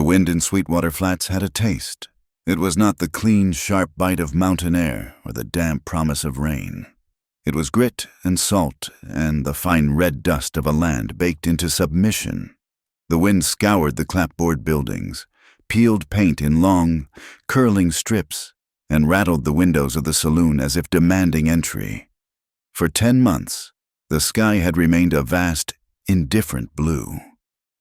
wind in Sweetwater Flats had a taste. It was not the clean, sharp bite of mountain air or the damp promise of rain. It was grit and salt and the fine red dust of a land baked into submission. The wind scoured the clapboard buildings, peeled paint in long, curling strips, and rattled the windows of the saloon as if demanding entry. For 10 months, the sky had remained a vast, indifferent blue,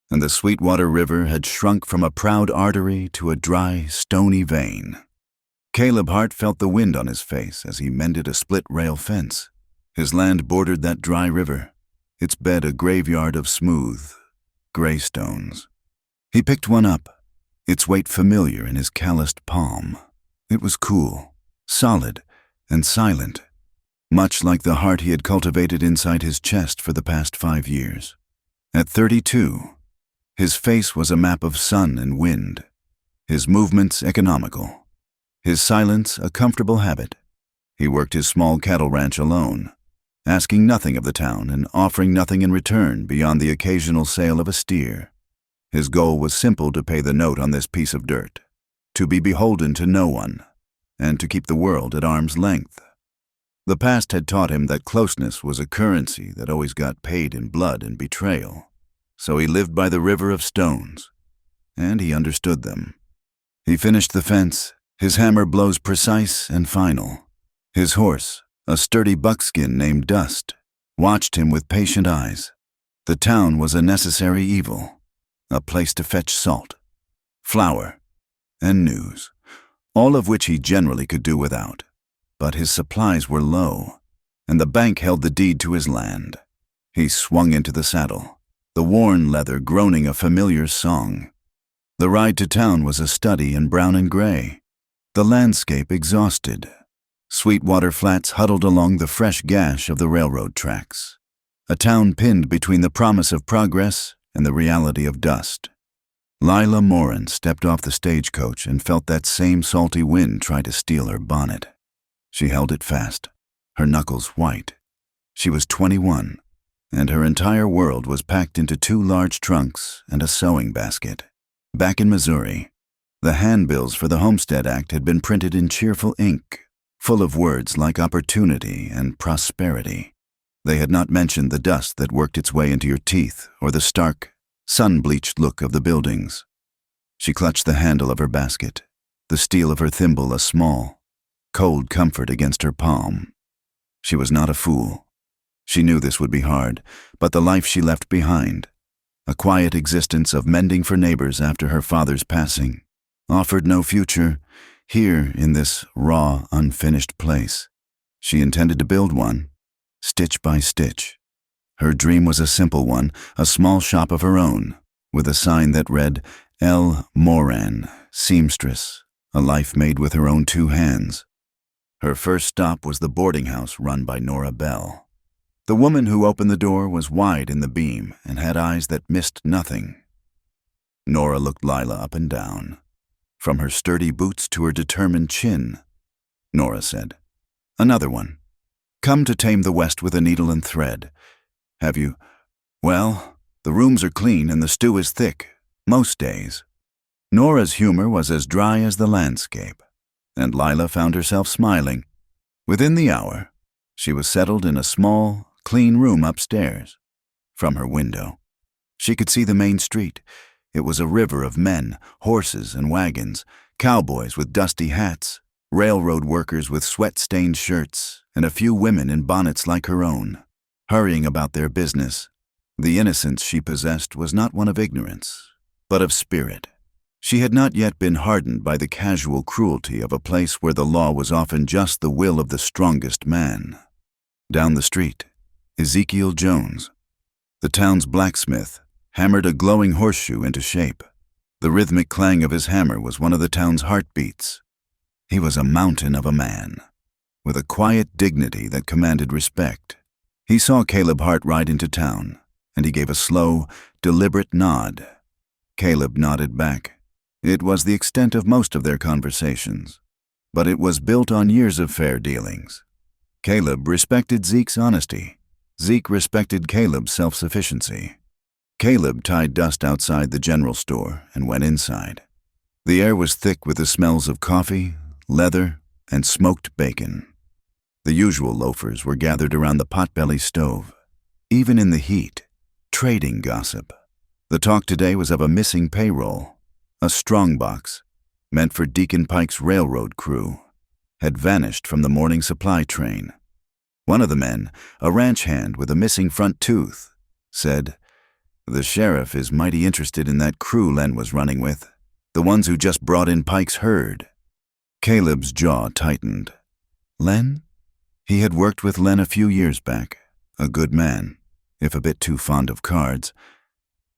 and the Sweetwater River had shrunk from a proud artery to a dry, stony vein. Caleb Hart felt the wind on his face as he mended a split-rail fence. His land bordered that dry river, its bed a graveyard of smooth, gray stones. He picked one up, its weight familiar in his calloused palm. It was cool, solid, and silent, much like the heart he had cultivated inside his chest for the past 5 years. At 32, his face was a map of sun and wind, his movements economical, his silence a comfortable habit. He worked his small cattle ranch alone, asking nothing of the town and offering nothing in return beyond the occasional sale of a steer. His goal was simple: to pay the note on this piece of dirt, to be beholden to no one, and to keep the world at arm's length. The past had taught him that closeness was a currency that always got paid in blood and betrayal. So he lived by the river of stones, and he understood them. He finished the fence, his hammer blows precise and final. His horse, a sturdy buckskin named Dust, watched him with patient eyes. The town was a necessary evil, a place to fetch salt, flour, and news, all of which he generally could do without. But his supplies were low, and the bank held the deed to his land. He swung into the saddle, the worn leather groaning a familiar song. The ride to town was a study in brown and gray, the landscape exhausted. Sweetwater Flats huddled along the fresh gash of the railroad tracks, a town pinned between the promise of progress and the reality of dust. Lila Morin stepped off the stagecoach and felt that same salty wind try to steal her bonnet. She held it fast, her knuckles white. She was 21, and her entire world was packed into 2 large trunks and a sewing basket. Back in Missouri, the handbills for the Homestead Act had been printed in cheerful ink, full of words like opportunity and prosperity. They had not mentioned the dust that worked its way into your teeth or the stark, sun-bleached look of the buildings. She clutched the handle of her basket, the steel of her thimble a small, cold comfort against her palm. She was not a fool. She knew this would be hard, but the life she left behind, a quiet existence of mending for neighbors after her father's passing, offered no future here in this raw, unfinished place. She intended to build one, stitch by stitch. Her dream was a simple one, a small shop of her own, with a sign that read, L. Moran, seamstress, a life made with her own 2 hands. Her first stop was the boarding house run by Nora Bell. The woman who opened the door was wide in the beam and had eyes that missed nothing. Nora looked Lila up and down, from her sturdy boots to her determined chin. Nora said, "Another one. Come to tame the West with a needle and thread. Have you? Well, the rooms are clean and the stew is thick, most days." Nora's humor was as dry as the landscape, and Lila found herself smiling. Within the hour, she was settled in a small, clean room upstairs. From her window, she could see the main street. It was a river of men, horses, and wagons, cowboys with dusty hats, railroad workers with sweat-stained shirts, and a few women in bonnets like her own, hurrying about their business. The innocence she possessed was not one of ignorance, but of spirit. She had not yet been hardened by the casual cruelty of a place where the law was often just the will of the strongest man. Down the street, Ezekiel Jones, the town's blacksmith, hammered a glowing horseshoe into shape. The rhythmic clang of his hammer was one of the town's heartbeats. He was a mountain of a man, with a quiet dignity that commanded respect. He saw Caleb Hart ride into town, and he gave a slow, deliberate nod. Caleb nodded back. It was the extent of most of their conversations, but it was built on years of fair dealings. Caleb respected Zeke's honesty. Zeke respected Caleb's self-sufficiency. Caleb tied dust outside the general store and went inside. The air was thick with the smells of coffee, leather, and smoked bacon. The usual loafers were gathered around the potbelly stove. Even in the heat, trading gossip. The talk today was of a missing payroll. A strongbox, meant for Deacon Pike's railroad crew, had vanished from the morning supply train. One of the men, a ranch hand with a missing front tooth, said, "The sheriff is mighty interested in that crew Len was running with, the ones who just brought in Pike's herd." Caleb's jaw tightened. Len? He had worked with Len a few years back, a good man, if a bit too fond of cards,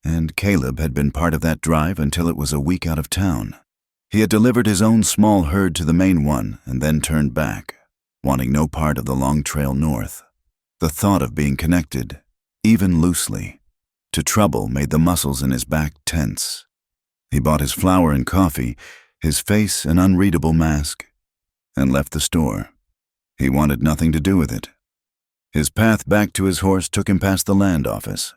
and Caleb had been part of that drive until it was a week out of town. He had delivered his own small herd to the main one and then turned back, wanting no part of the long trail north. The thought of being connected, even loosely, to trouble made the muscles in his back tense. He bought his flour and coffee, his face an unreadable mask, and left the store. He wanted nothing to do with it. His path back to his horse took him past the land office.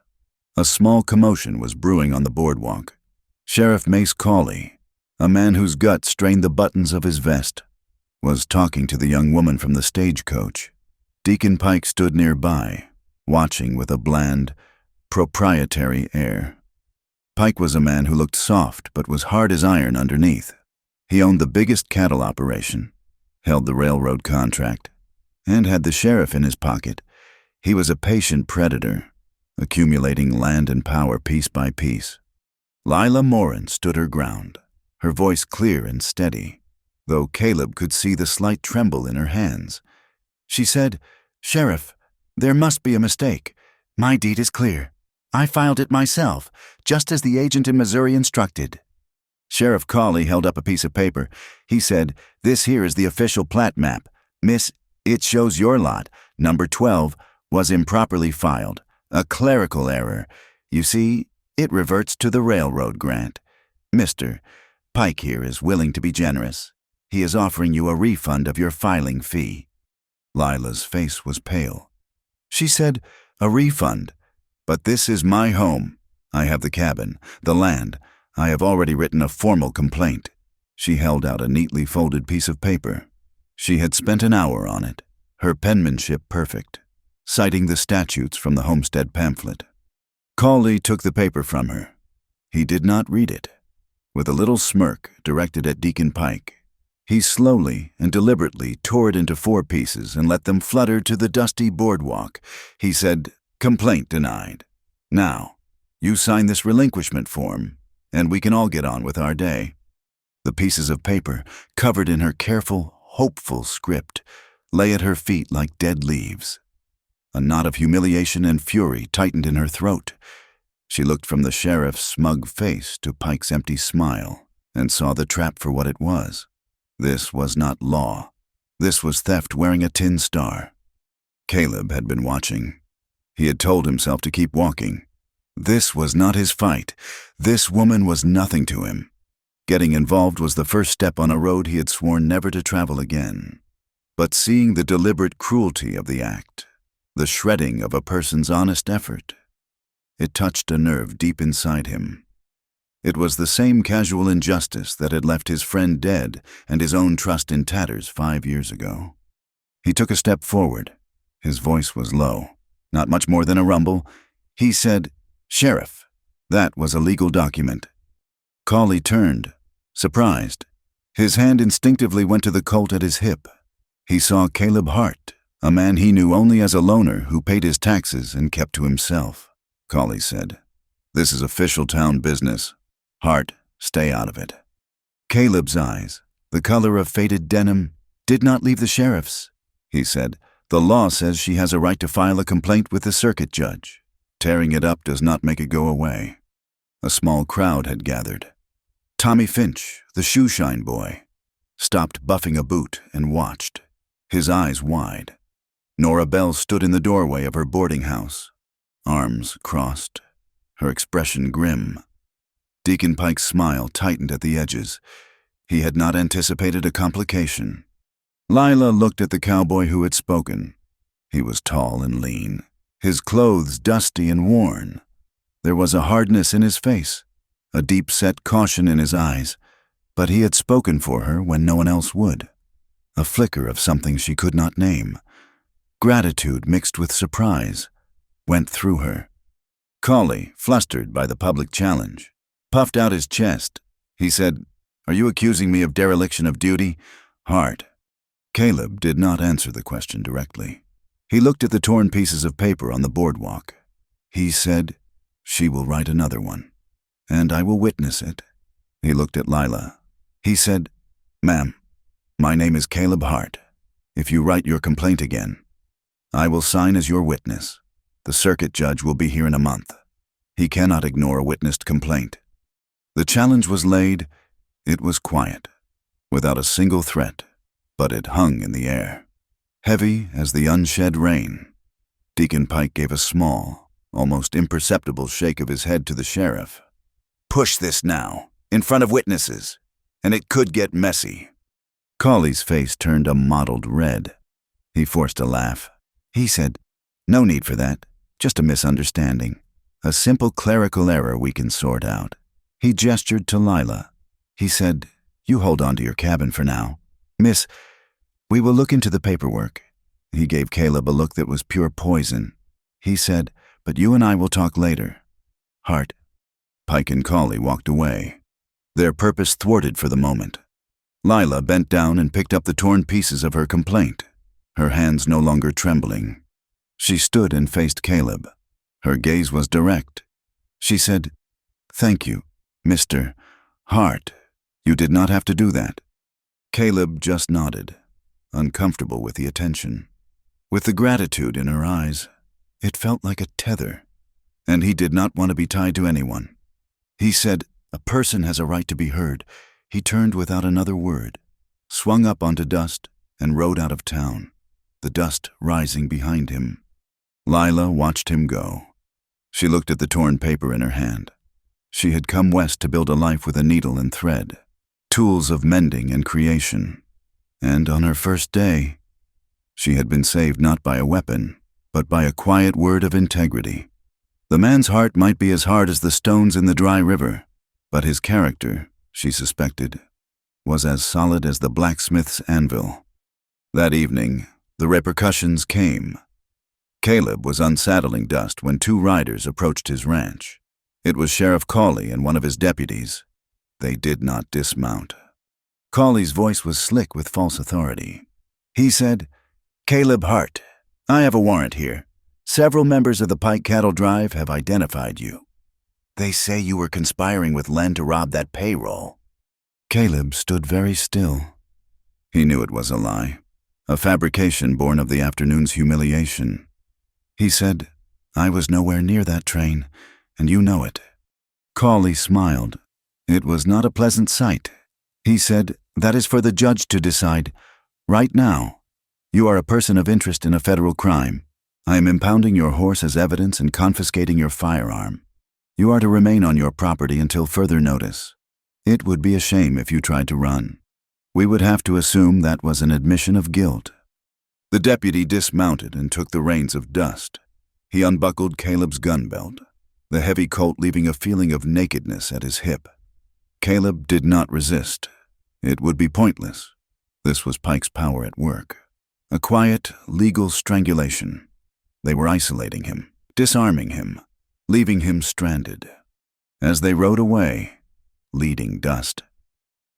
A small commotion was brewing on the boardwalk. Sheriff Mace Cawley, a man whose gut strained the buttons of his vest, was talking to the young woman from the stagecoach. Deacon Pike stood nearby, watching with a bland, proprietary air. Pike was a man who looked soft but was hard as iron underneath. He owned the biggest cattle operation, held the railroad contract, and had the sheriff in his pocket. He was a patient predator, accumulating land and power piece by piece. Lila Morin stood her ground, her voice clear and steady, though Caleb could see the slight tremble in her hands. She said, "Sheriff, there must be a mistake. My deed is clear. I filed it myself, just as the agent in Missouri instructed." Sheriff Cawley held up a piece of paper. He said, "This here is the official plat map. Miss, it shows your lot, number 12, was improperly filed. A clerical error. You see, it reverts to the railroad grant. Mr. Pike here is willing to be generous. He is offering you a refund of your filing fee." Lila's face was pale. She said, "A refund? But this is my home. I have the cabin, the land. I have already written a formal complaint." She held out a neatly folded piece of paper. She had spent an hour on it, her penmanship perfect, citing the statutes from the homestead pamphlet. Cawley took the paper from her. He did not read it. With a little smirk directed at Deacon Pike, he slowly and deliberately tore it into 4 pieces and let them flutter to the dusty boardwalk. He said, "Complaint denied. Now, you sign this relinquishment form, and we can all get on with our day." The pieces of paper, covered in her careful, hopeful script, lay at her feet like dead leaves. A knot of humiliation and fury tightened in her throat. She looked from the sheriff's smug face to Pike's empty smile and saw the trap for what it was. This was not law. This was theft wearing a tin star. Caleb had been watching. He had told himself to keep walking. This was not his fight. This woman was nothing to him. Getting involved was the first step on a road he had sworn never to travel again. But seeing the deliberate cruelty of the act, the shredding of a person's honest effort, it touched a nerve deep inside him. It was the same casual injustice that had left his friend dead and his own trust in tatters 5 years ago. He took a step forward. His voice was low, not much more than a rumble. He said, "Sheriff, that was a legal document." Cawley turned, surprised. His hand instinctively went to the Colt at his hip. He saw Caleb Hart, a man he knew only as a loner who paid his taxes and kept to himself. Cawley said, "This is official town business. Hart, stay out of it." Caleb's eyes, the color of faded denim, did not leave the sheriff's. He said, "The law says she has a right to file a complaint with the circuit judge. Tearing it up does not make it go away." A small crowd had gathered. Tommy Finch, the shoeshine boy, stopped buffing a boot and watched, his eyes wide. Nora Bell stood in the doorway of her boarding house, arms crossed, her expression grim. Deacon Pike's smile tightened at the edges. He had not anticipated a complication. Lila looked at the cowboy who had spoken. He was tall and lean, his clothes dusty and worn. There was a hardness in his face, a deep-set caution in his eyes, but he had spoken for her when no one else would. A flicker of something she could not name. Gratitude mixed with surprise went through her. Cawley, flustered by the public challenge, puffed out his chest. He said, "Are you accusing me of dereliction of duty?" Hart. Caleb did not answer the question directly. He looked at the torn pieces of paper on the boardwalk. He said, "She will write another one, and I will witness it." He looked at Lila. He said, "Ma'am, my name is Caleb Hart. If you write your complaint again, I will sign as your witness. The circuit judge will be here in a month. He cannot ignore a witnessed complaint." The challenge was laid. It was quiet, without a single threat, but it hung in the air, heavy as the unshed rain. Deacon Pike gave a small, almost imperceptible shake of his head to the sheriff. "Push this now, in front of witnesses, and it could get messy." Cawley's face turned a mottled red. He forced a laugh. He said, "No need for that, just a misunderstanding. A simple clerical error we can sort out." He gestured to Lila. He said, "You hold on to your cabin for now. Miss, we will look into the paperwork." He gave Caleb a look that was pure poison. He said, "But you and I will talk later." Hart. Pike and Cawley walked away, their purpose thwarted for the moment. Lila bent down and picked up the torn pieces of her complaint, her hands no longer trembling. She stood and faced Caleb. Her gaze was direct. She said, "Thank you, Mr. Hart. You did not have to do that." Caleb just nodded, uncomfortable with the attention. With the gratitude in her eyes, it felt like a tether, and he did not want to be tied to anyone. He said, "A person has a right to be heard." He turned without another word, swung up onto dust, and rode out of town, the dust rising behind him. Lila watched him go. She looked at the torn paper in her hand. She had come west to build a life with a needle and thread, tools of mending and creation. And on her first day, she had been saved not by a weapon, but by a quiet word of integrity. The man's heart might be as hard as the stones in the dry river, but his character, she suspected, was as solid as the blacksmith's anvil. That evening, the repercussions came. Caleb was unsaddling Dust when two riders approached his ranch. It was Sheriff Cawley and one of his deputies. They did not dismount. Cawley's voice was slick with false authority. He said, "Caleb Hart, I have a warrant here. Several members of the Pike Cattle Drive have identified you. They say you were conspiring with Len to rob that payroll." Caleb stood very still. He knew it was a lie, a fabrication born of the afternoon's humiliation. He said, "I was nowhere near that train, and you know it." Cawley smiled. It was not a pleasant sight. He said, "That is for the judge to decide. Right now, you are a person of interest in a federal crime. I am impounding your horse as evidence and confiscating your firearm. You are to remain on your property until further notice. It would be a shame if you tried to run. We would have to assume that was an admission of guilt." The deputy dismounted and took the reins of Dust. He unbuckled Caleb's gun belt, the heavy coat leaving a feeling of nakedness at his hip. Caleb did not resist. It would be pointless. This was Pike's power at work. A quiet, legal strangulation. They were isolating him, disarming him, leaving him stranded. As they rode away, leading Dust,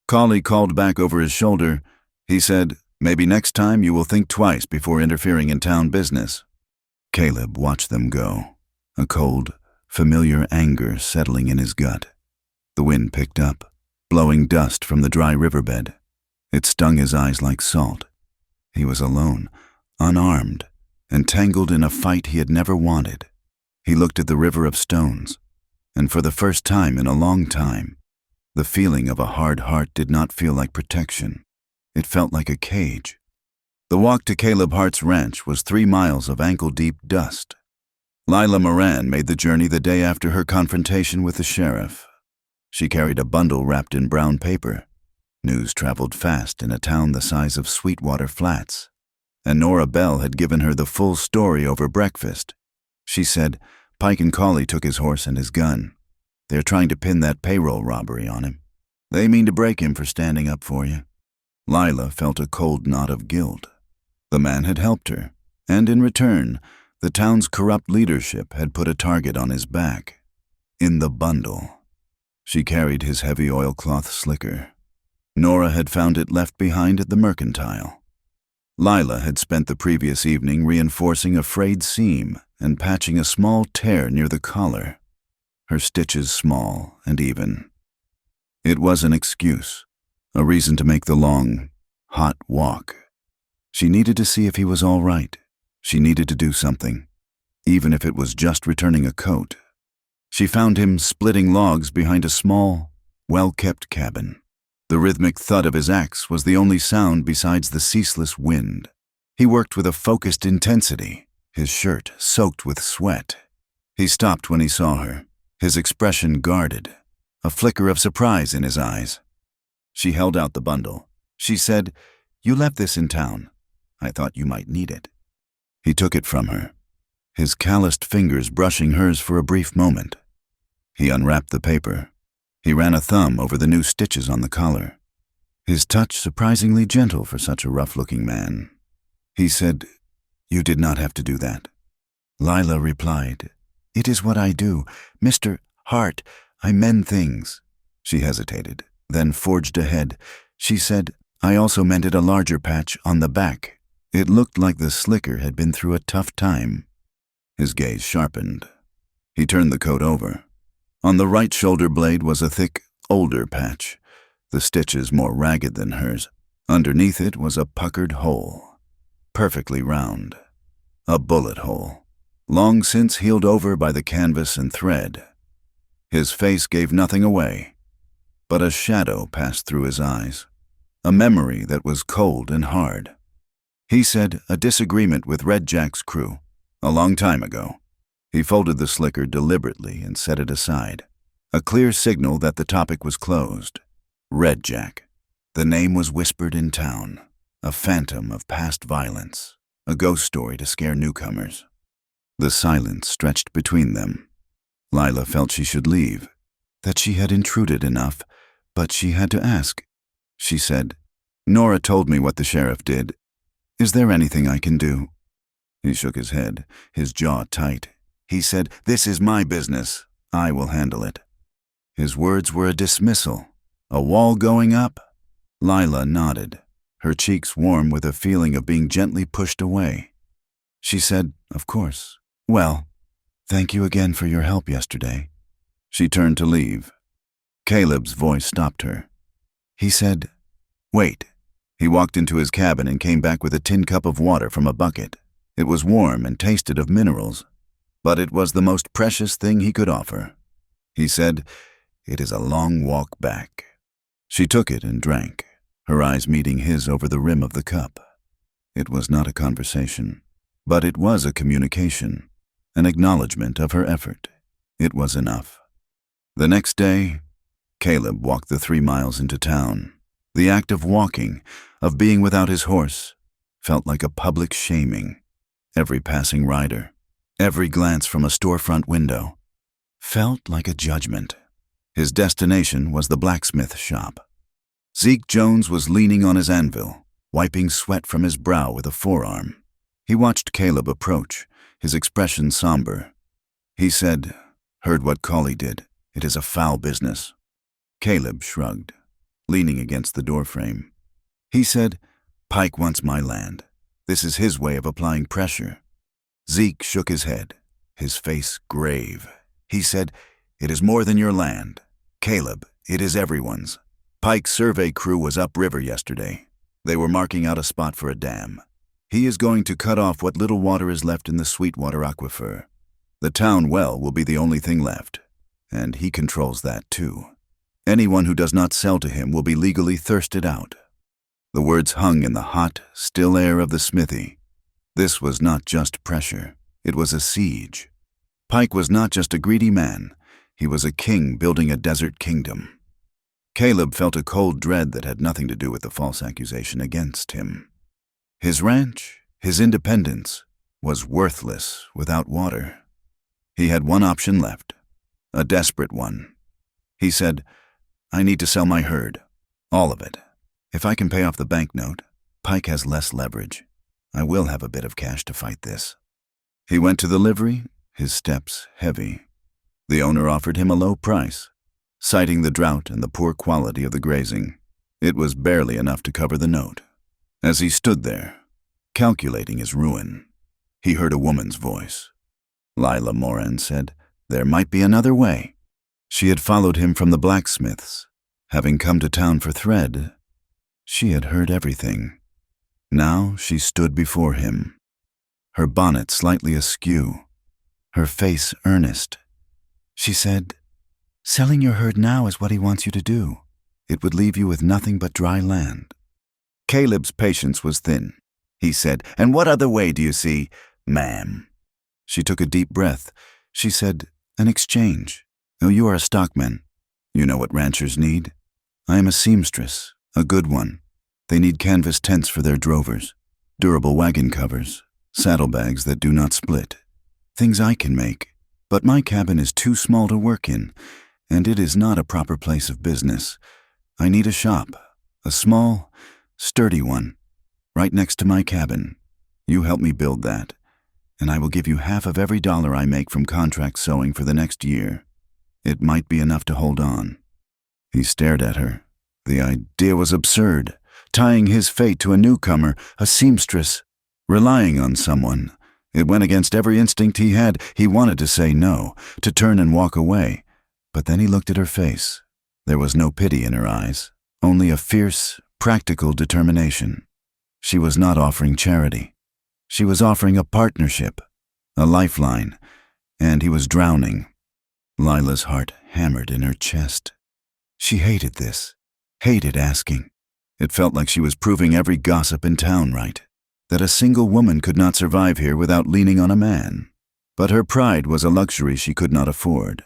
Cawley called back over his shoulder. He said, "Maybe next time you will think twice before interfering in town business." Caleb watched them go, a cold, familiar anger settling in his gut. The wind picked up, blowing dust from the dry riverbed. It stung his eyes like salt. He was alone, unarmed, entangled in a fight he had never wanted. He looked at the river of stones, and for the first time in a long time, the feeling of a hard heart did not feel like protection. It felt like a cage. The walk to Caleb Hart's ranch was 3 miles of ankle-deep dust. Lila Moran made the journey the day after her confrontation with the sheriff. She carried a bundle wrapped in brown paper. News traveled fast in a town the size of Sweetwater Flats, and Nora Bell had given her the full story over breakfast. She said, Pike and Cawley took his horse and his gun. They're trying to pin that payroll robbery on him. They mean to break him for standing up for you." Lila felt a cold knot of guilt. The man had helped her, and in return, the town's corrupt leadership had put a target on his back. In the bundle. She carried his heavy oilcloth slicker. Nora had found it left behind at the mercantile. Lila had spent the previous evening reinforcing a frayed seam and patching a small tear near the collar, her stitches small and even. It was an excuse, a reason to make the long, hot walk. She needed to see if he was all right. She needed to do something, even if it was just returning a coat. She found him splitting logs behind a small, well-kept cabin. The rhythmic thud of his axe was the only sound besides the ceaseless wind. He worked with a focused intensity, his shirt soaked with sweat. He stopped when he saw her, his expression guarded, a flicker of surprise in his eyes. She held out the bundle. She said, "You left this in town. I thought you might need it." He took it from her, his calloused fingers brushing hers for a brief moment. He unwrapped the paper. He ran a thumb over the new stitches on the collar, his touch surprisingly gentle for such a rough-looking man. He said, "You did not have to do that." Lila replied, "It is what I do. Mr. Hart, I mend things." She hesitated, then forged ahead. She said, "I also mended a larger patch on the back." It looked like the slicker had been through a tough time. His gaze sharpened. He turned the coat over. On the right shoulder blade was a thick, older patch, the stitches more ragged than hers. Underneath it was a puckered hole, perfectly round. A bullet hole, long since healed over by the canvas and thread. His face gave nothing away, but a shadow passed through his eyes, a memory that was cold and hard. He said a disagreement with Red Jack's crew, a long time ago. He folded the slicker deliberately and set it aside, a clear signal that the topic was closed. Red Jack. The name was whispered in town, a phantom of past violence, a ghost story to scare newcomers. The silence stretched between them. Lila felt she should leave, that she had intruded enough, but she had to ask. She said, "Nora told me what the sheriff did. Is there anything I can do?" He shook his head, his jaw tight. He said, "This is my business. I will handle it." His words were a dismissal, a wall going up. Lila nodded, her cheeks warm with a feeling of being gently pushed away. She said, "Of course. Well, thank you again for your help yesterday." She turned to leave. Caleb's voice stopped her. He said, "Wait." He walked into his cabin and came back with a tin cup of water from a bucket. It was warm and tasted of minerals, but it was the most precious thing he could offer. He said, "It is a long walk back." She took it and drank, her eyes meeting his over the rim of the cup. It was not a conversation, but it was a communication, an acknowledgement of her effort. It was enough. The next day, Caleb walked the 3 miles into town. The act of walking, of being without his horse, felt like a public shaming. Every passing rider, every glance from a storefront window, felt like a judgment. His destination was the blacksmith shop. Zeke Jones was leaning on his anvil, wiping sweat from his brow with a forearm. He watched Caleb approach, his expression somber. He said, "Heard what Cawley did. It is a foul business." Caleb shrugged, leaning against the doorframe. He said, "Pike wants my land. This is his way of applying pressure." Zeke shook his head, his face grave. He said, "It is more than your land. Caleb, it is everyone's. Pike's survey crew was upriver yesterday. They were marking out a spot for a dam. He is going to cut off what little water is left in the Sweetwater aquifer. The town well will be the only thing left, and he controls that too. Anyone who does not sell to him will be legally thirsted out." The words hung in the hot, still air of the smithy. This was not just pressure. It was a siege. Pike was not just a greedy man. He was a king building a desert kingdom. Caleb felt a cold dread that had nothing to do with the false accusation against him. His ranch, his independence, was worthless without water. He had one option left, a desperate one. He said, "I need to sell my herd, all of it. If I can pay off the banknote, Pike has less leverage. I will have a bit of cash to fight this." He went to the livery, his steps heavy. The owner offered him a low price, citing the drought and the poor quality of the grazing. It was barely enough to cover the note. As he stood there, calculating his ruin, he heard a woman's voice. Lila Moran said there might be another way. She had followed him from the blacksmith's. Having come to town for thread, she had heard everything. Now she stood before him, her bonnet slightly askew, her face earnest. She said, "Selling your herd now is what he wants you to do. It would leave you with nothing but dry land." Caleb's patience was thin. He said, "And what other way do you see, ma'am?" She took a deep breath. She said, "An exchange. Oh, you are a stockman. You know what ranchers need. I am a seamstress, a good one. They need canvas tents for their drovers, durable wagon covers, saddlebags that do not split. Things I can make. But my cabin is too small to work in, and it is not a proper place of business. I need a shop, a small, sturdy one, right next to my cabin. You help me build that, and I will give you half of every dollar I make from contract sewing for the next year. It might be enough to hold on." He stared at her. The idea was absurd, tying his fate to a newcomer, a seamstress, relying on someone. It went against every instinct he had. He wanted to say no, to turn and walk away. But then he looked at her face. There was no pity in her eyes, only a fierce, practical determination. She was not offering charity. She was offering a partnership, a lifeline, and he was drowning. Lila's heart hammered in her chest. She hated this, hated asking. It felt like she was proving every gossip in town right, that a single woman could not survive here without leaning on a man. But her pride was a luxury she could not afford.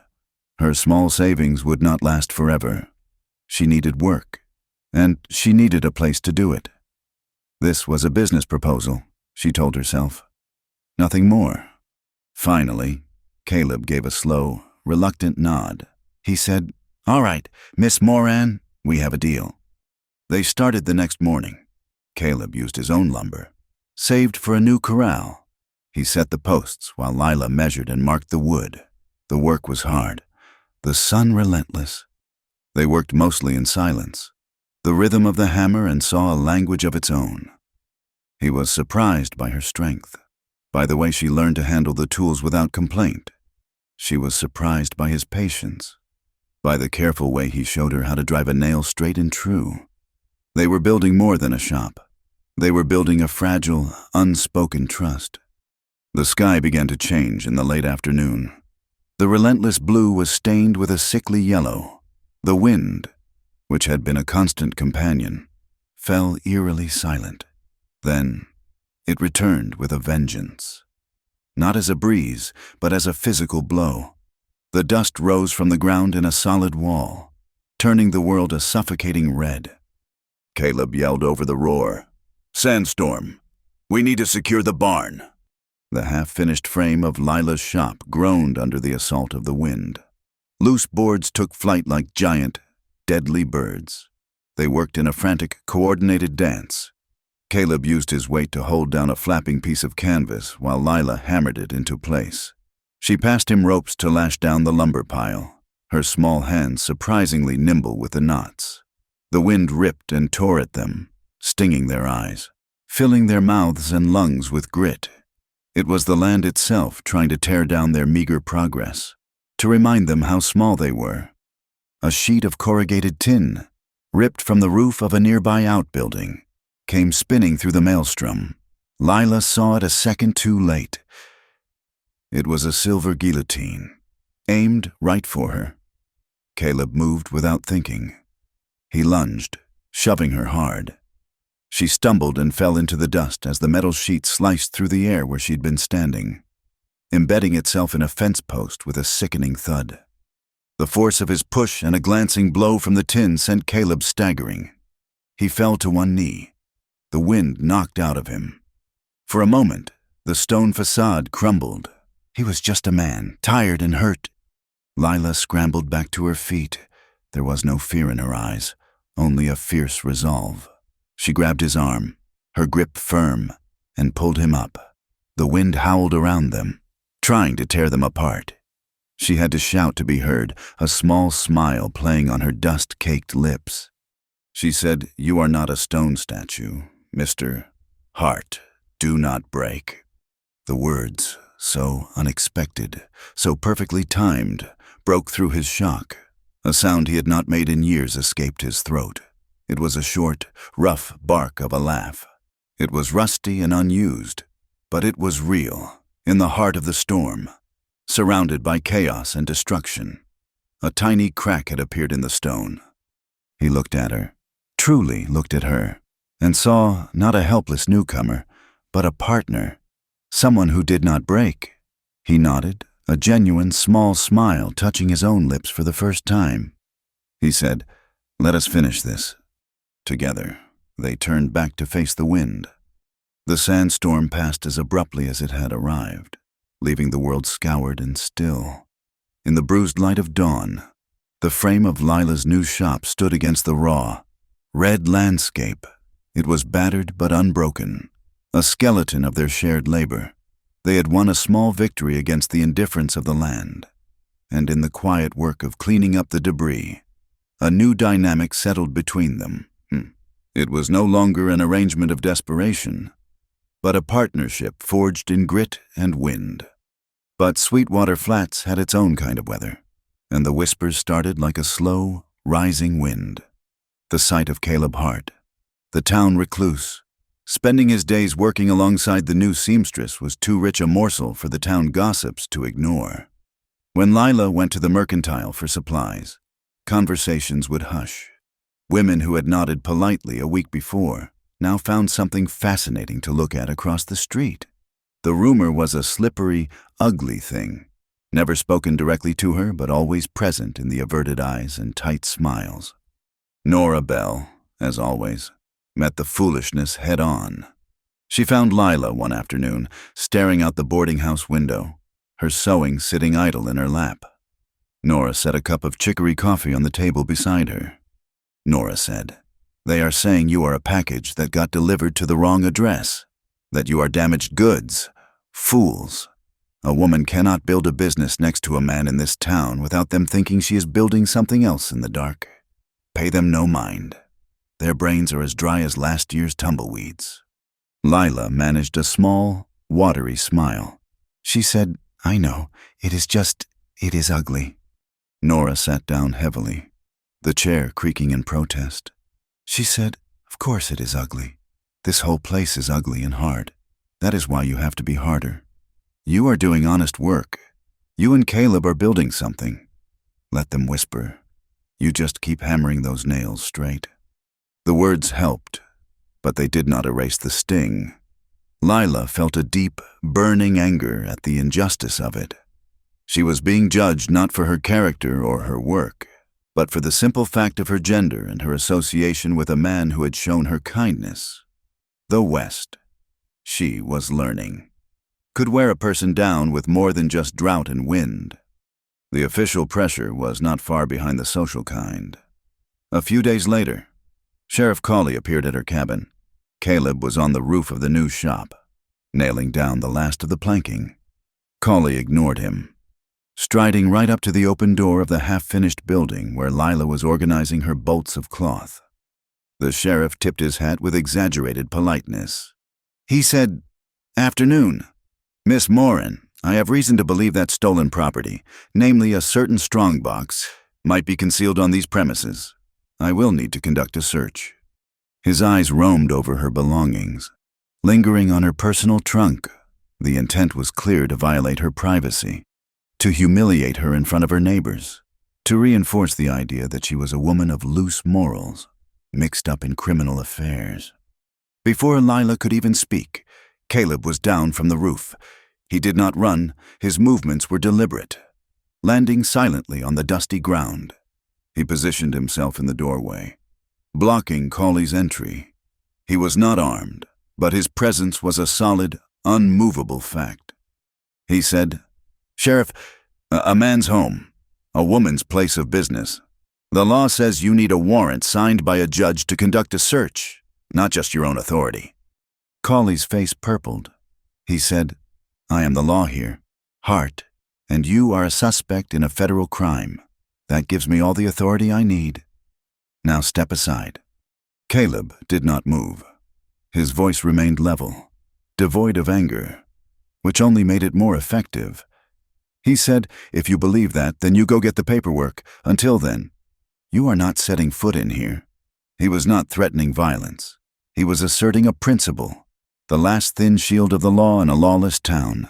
Her small savings would not last forever. She needed work, and she needed a place to do it. This was a business proposal, she told herself. Nothing more. Finally, Caleb gave a slow, reluctant nod. He said, "All right, Miss Moran, we have a deal." They started the next morning. Caleb used his own lumber, saved for a new corral. He set the posts while Lila measured and marked the wood. The work was hard, the sun relentless. They worked mostly in silence. The rhythm of the hammer and saw a language of its own. He was surprised by her strength, by the way she learned to handle the tools without complaint. She was surprised by his patience, by the careful way he showed her how to drive a nail straight and true. They were building more than a shop. They were building a fragile, unspoken trust. The sky began to change in the late afternoon. The relentless blue was stained with a sickly yellow. The wind, which had been a constant companion, fell eerily silent. Then it returned with a vengeance. Not as a breeze, but as a physical blow. The dust rose from the ground in a solid wall, turning the world a suffocating red. Caleb yelled over the roar, "Sandstorm! We need to secure the barn!" The half-finished frame of Lila's shop groaned under the assault of the wind. Loose boards took flight like giant, deadly birds. They worked in a frantic, coordinated dance. Caleb used his weight to hold down a flapping piece of canvas while Lila hammered it into place. She passed him ropes to lash down the lumber pile, her small hands surprisingly nimble with the knots. The wind ripped and tore at them, stinging their eyes, filling their mouths and lungs with grit. It was the land itself trying to tear down their meager progress, to remind them how small they were. A sheet of corrugated tin, ripped from the roof of a nearby outbuilding, came spinning through the maelstrom. Lila saw it a second too late. It was a silver guillotine, aimed right for her. Caleb moved without thinking. He lunged, shoving her hard. She stumbled and fell into the dust as the metal sheet sliced through the air where she'd been standing, embedding itself in a fence post with a sickening thud. The force of his push and a glancing blow from the tin sent Caleb staggering. He fell to one knee. The wind knocked out of him. For a moment, the stone facade crumbled. He was just a man, tired and hurt. Lila scrambled back to her feet. There was no fear in her eyes, only a fierce resolve. She grabbed his arm, her grip firm, and pulled him up. The wind howled around them, trying to tear them apart. She had to shout to be heard, a small smile playing on her dust-caked lips. She said, "You are not a stone statue, Mr. Heart. Do not break." The words, so unexpected, so perfectly timed, broke through his shock. A sound he had not made in years escaped his throat. It was a short, rough bark of a laugh. It was rusty and unused, but it was real, in the heart of the storm, surrounded by chaos and destruction. A tiny crack had appeared in the stone. He looked at her, truly looked at her, and saw not a helpless newcomer, but a partner, someone who did not break. He nodded, a genuine small smile touching his own lips for the first time. He said, "Let us finish this." Together, they turned back to face the wind. The sandstorm passed as abruptly as it had arrived, leaving the world scoured and still. In the bruised light of dawn, the frame of Lila's new shop stood against the raw, red landscape. It was battered but unbroken, a skeleton of their shared labor. They had won a small victory against the indifference of the land, and in the quiet work of cleaning up the debris, a new dynamic settled between them. It was no longer an arrangement of desperation, but a partnership forged in grit and wind. But Sweetwater Flats had its own kind of weather, and the whispers started like a slow, rising wind. The sight of Caleb Hart, the town recluse, spending his days working alongside the new seamstress, was too rich a morsel for the town gossips to ignore. When Lila went to the mercantile for supplies, conversations would hush. Women who had nodded politely a week before now found something fascinating to look at across the street. The rumor was a slippery, ugly thing, never spoken directly to her but always present in the averted eyes and tight smiles. Nora Bell, as always, met the foolishness head-on. She found Lila one afternoon, staring out the boarding house window, her sewing sitting idle in her lap. Nora set a cup of chicory coffee on the table beside her. Nora said, "They are saying you are a package that got delivered to the wrong address, that you are damaged goods. Fools. A woman cannot build a business next to a man in this town without them thinking she is building something else in the dark. Pay them no mind. Their brains are as dry as last year's tumbleweeds." Lila managed a small, watery smile. She said, "I know, it is ugly." Nora sat down heavily, the chair creaking in protest. She said, "Of course it is ugly. This whole place is ugly and hard. That is why you have to be harder. You are doing honest work. You and Caleb are building something. Let them whisper. You just keep hammering those nails straight." The words helped, but they did not erase the sting. Lila felt a deep, burning anger at the injustice of it. She was being judged not for her character or her work, but for the simple fact of her gender and her association with a man who had shown her kindness. The West, she was learning, could wear a person down with more than just drought and wind. The official pressure was not far behind the social kind. A few days later, Sheriff Cawley appeared at her cabin. Caleb was on the roof of the new shop, nailing down the last of the planking. Cawley ignored him, striding right up to the open door of the half-finished building where Lila was organizing her bolts of cloth. The sheriff tipped his hat with exaggerated politeness. He said, "Afternoon. Miss Morin, I have reason to believe that stolen property, namely a certain strongbox, might be concealed on these premises. I will need to conduct a search." His eyes roamed over her belongings, lingering on her personal trunk. The intent was clear: to violate her privacy, to humiliate her in front of her neighbors, to reinforce the idea that she was a woman of loose morals, mixed up in criminal affairs. Before Lila could even speak, Caleb was down from the roof. He did not run, his movements were deliberate, landing silently on the dusty ground. He positioned himself in the doorway, blocking Cawley's entry. He was not armed, but his presence was a solid, unmovable fact. He said, Sheriff, a man's home, a woman's place of business. The law says you need a warrant signed by a judge to conduct a search, not just your own authority. Cawley's face purpled. He said, I am the law here, Hart, and you are a suspect in a federal crime. That gives me all the authority I need. Now step aside. Caleb did not move. His voice remained level, devoid of anger, which only made it more effective. He said, if you believe that, then you go get the paperwork. Until then, you are not setting foot in here. He was not threatening violence. He was asserting a principle, the last thin shield of the law in a lawless town.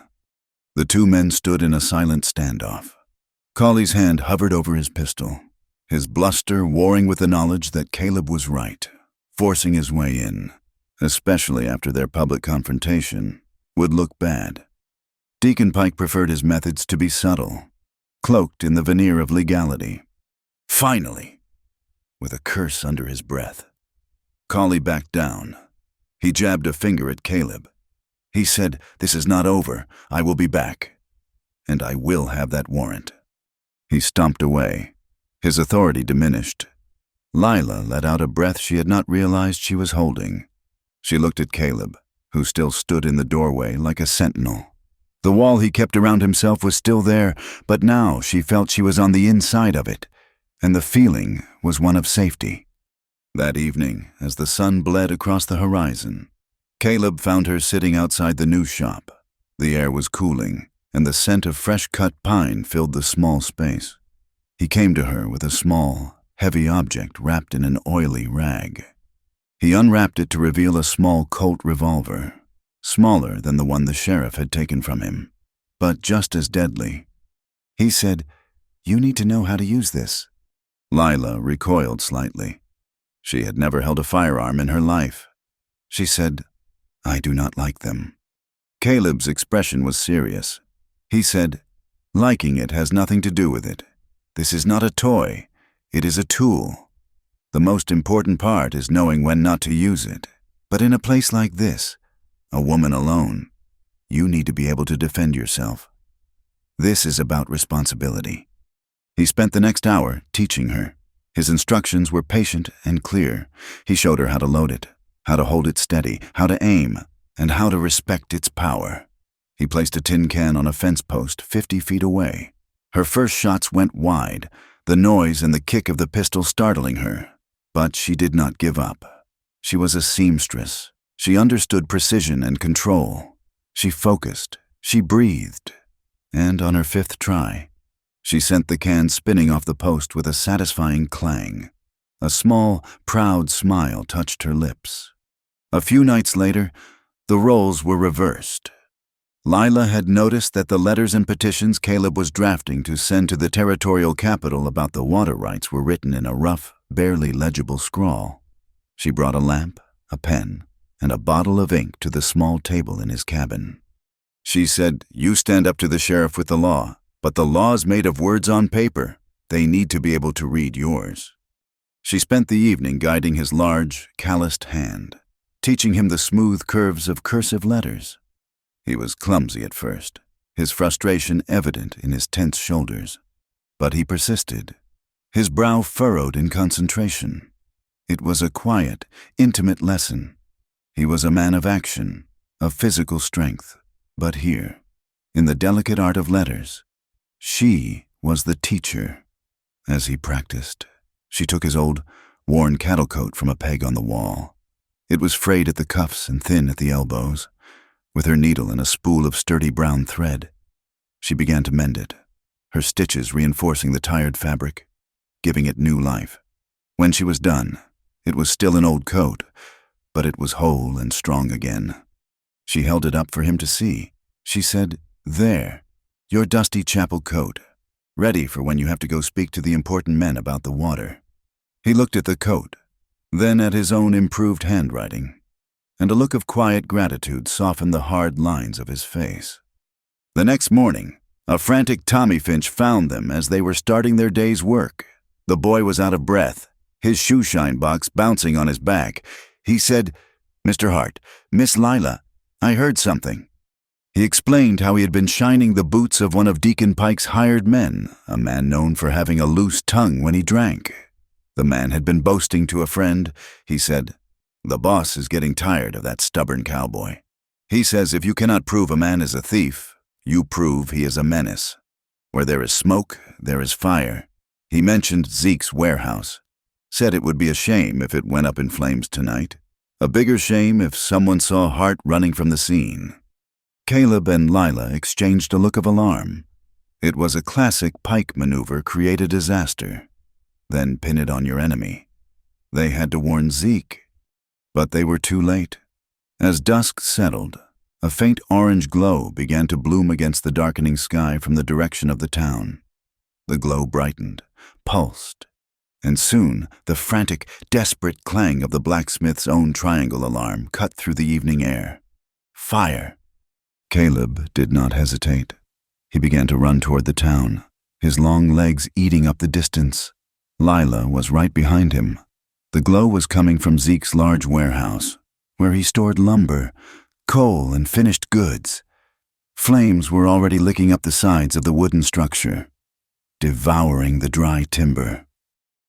The two men stood in a silent standoff. Cawley's hand hovered over his pistol, his bluster warring with the knowledge that Caleb was right, forcing his way in, especially after their public confrontation, would look bad. Deacon Pike preferred his methods to be subtle, cloaked in the veneer of legality. Finally, with a curse under his breath, Cawley backed down. He jabbed a finger at Caleb. He said, this is not over. I will be back. And I will have that warrant. He stomped away. His authority diminished. Lila let out a breath she had not realized she was holding. She looked at Caleb, who still stood in the doorway like a sentinel. The wall he kept around himself was still there, but now she felt she was on the inside of it, and the feeling was one of safety. That evening, as the sun bled across the horizon, Caleb found her sitting outside the news shop. The air was cooling, and the scent of fresh-cut pine filled the small space. He came to her with a small, heavy object wrapped in an oily rag. He unwrapped it to reveal a small Colt revolver, smaller than the one the sheriff had taken from him, but just as deadly. He said, you need to know how to use this. Lila recoiled slightly. She had never held a firearm in her life. She said, I do not like them. Caleb's expression was serious. He said, liking it has nothing to do with it. This is not a toy. It is a tool. The most important part is knowing when not to use it. But in a place like this, a woman alone, you need to be able to defend yourself. This is about responsibility. He spent the next hour teaching her. His instructions were patient and clear. He showed her how to load it, how to hold it steady, how to aim, and how to respect its power. He placed a tin can on a fence post 50 feet away. Her first shots went wide, the noise and the kick of the pistol startling her. But she did not give up. She was a seamstress. She understood precision and control. She focused. She breathed. And on her fifth try, she sent the can spinning off the post with a satisfying clang. A small, proud smile touched her lips. A few nights later, the roles were reversed. Lila had noticed that the letters and petitions Caleb was drafting to send to the territorial capital about the water rights were written in a rough, barely legible scrawl. She brought a lamp, a pen, and a bottle of ink to the small table in his cabin. She said, you stand up to the sheriff with the law, but the law's made of words on paper. They need to be able to read yours. She spent the evening guiding his large, calloused hand, teaching him the smooth curves of cursive letters. He was clumsy at first, his frustration evident in his tense shoulders. But he persisted, his brow furrowed in concentration. It was a quiet, intimate lesson. He was a man of action, of physical strength. But here, in the delicate art of letters, she was the teacher. As he practiced, she took his old, worn cattle coat from a peg on the wall. It was frayed at the cuffs and thin at the elbows. With her needle and a spool of sturdy brown thread, she began to mend it, her stitches reinforcing the tired fabric, giving it new life. When she was done, it was still an old coat, but it was whole and strong again. She held it up for him to see. She said, there, your dusty chapel coat, ready for when you have to go speak to the important men about the water. He looked at the coat, then at his own improved handwriting, and a look of quiet gratitude softened the hard lines of his face. The next morning, a frantic Tommy Finch found them as they were starting their day's work. The boy was out of breath, his shoe-shine box bouncing on his back. He said, Mr. Hart, Miss Lila, I heard something. He explained how he had been shining the boots of one of Deacon Pike's hired men, a man known for having a loose tongue when he drank. The man had been boasting to a friend. He said, "The boss is getting tired of that stubborn cowboy. He says if you cannot prove a man is a thief, you prove he is a menace. Where there is smoke, there is fire." He mentioned Zeke's warehouse. Said it would be a shame if it went up in flames tonight. A bigger shame if someone saw Hart running from the scene. Caleb and Lila exchanged a look of alarm. It was a classic Pike maneuver: create a disaster, then pin it on your enemy. They had to warn Zeke, but they were too late. As dusk settled, a faint orange glow began to bloom against the darkening sky from the direction of the town. The glow brightened, pulsed, and soon the frantic, desperate clang of the blacksmith's own triangle alarm cut through the evening air. Fire! Caleb did not hesitate. He began to run toward the town, his long legs eating up the distance. Lila was right behind him. The glow was coming from Zeke's large warehouse, where he stored lumber, coal, and finished goods. Flames were already licking up the sides of the wooden structure, devouring the dry timber.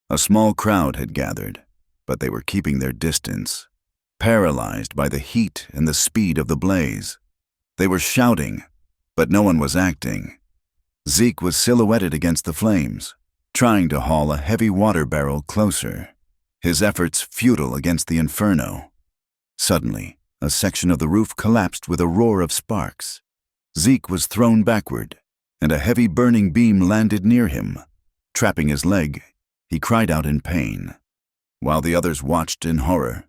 A small crowd had gathered, but they were keeping their distance, paralyzed by the heat and the speed of the blaze. They were shouting, but no one was acting. Zeke was silhouetted against the flames, trying to haul a heavy water barrel closer, his efforts futile against the inferno. Suddenly, a section of the roof collapsed with a roar of sparks. Zeke was thrown backward, and a heavy burning beam landed near him. Trapping his leg, he cried out in pain. While the others watched in horror,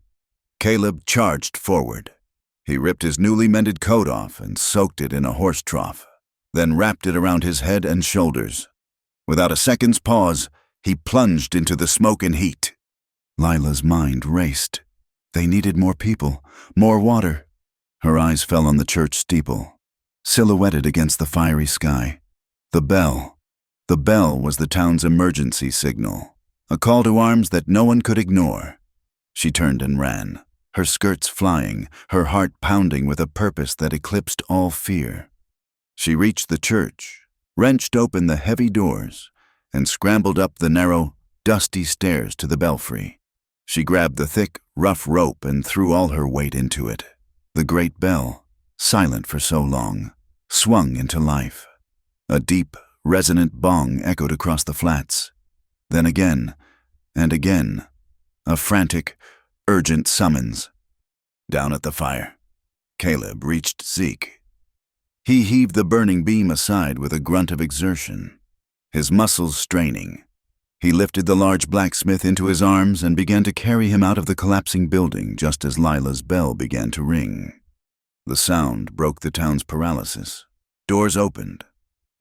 Caleb charged forward. He ripped his newly mended coat off and soaked it in a horse trough, then wrapped it around his head and shoulders. Without a second's pause, he plunged into the smoke and heat. Lila's mind raced. They needed more people, more water. Her eyes fell on the church steeple, silhouetted against the fiery sky. The bell. The bell was the town's emergency signal, a call to arms that no one could ignore. She turned and ran, her skirts flying, her heart pounding with a purpose that eclipsed all fear. She reached the church, wrenched open the heavy doors, and scrambled up the narrow, dusty stairs to the belfry. She grabbed the thick, rough rope and threw all her weight into it. The great bell, silent for so long, swung into life. A deep, resonant bong echoed across the flats. Then again, and again, a frantic, urgent summons. Down at the fire, Caleb reached Zeke. He heaved the burning beam aside with a grunt of exertion, his muscles straining. He lifted the large blacksmith into his arms and began to carry him out of the collapsing building just as Lila's bell began to ring. The sound broke the town's paralysis. Doors opened.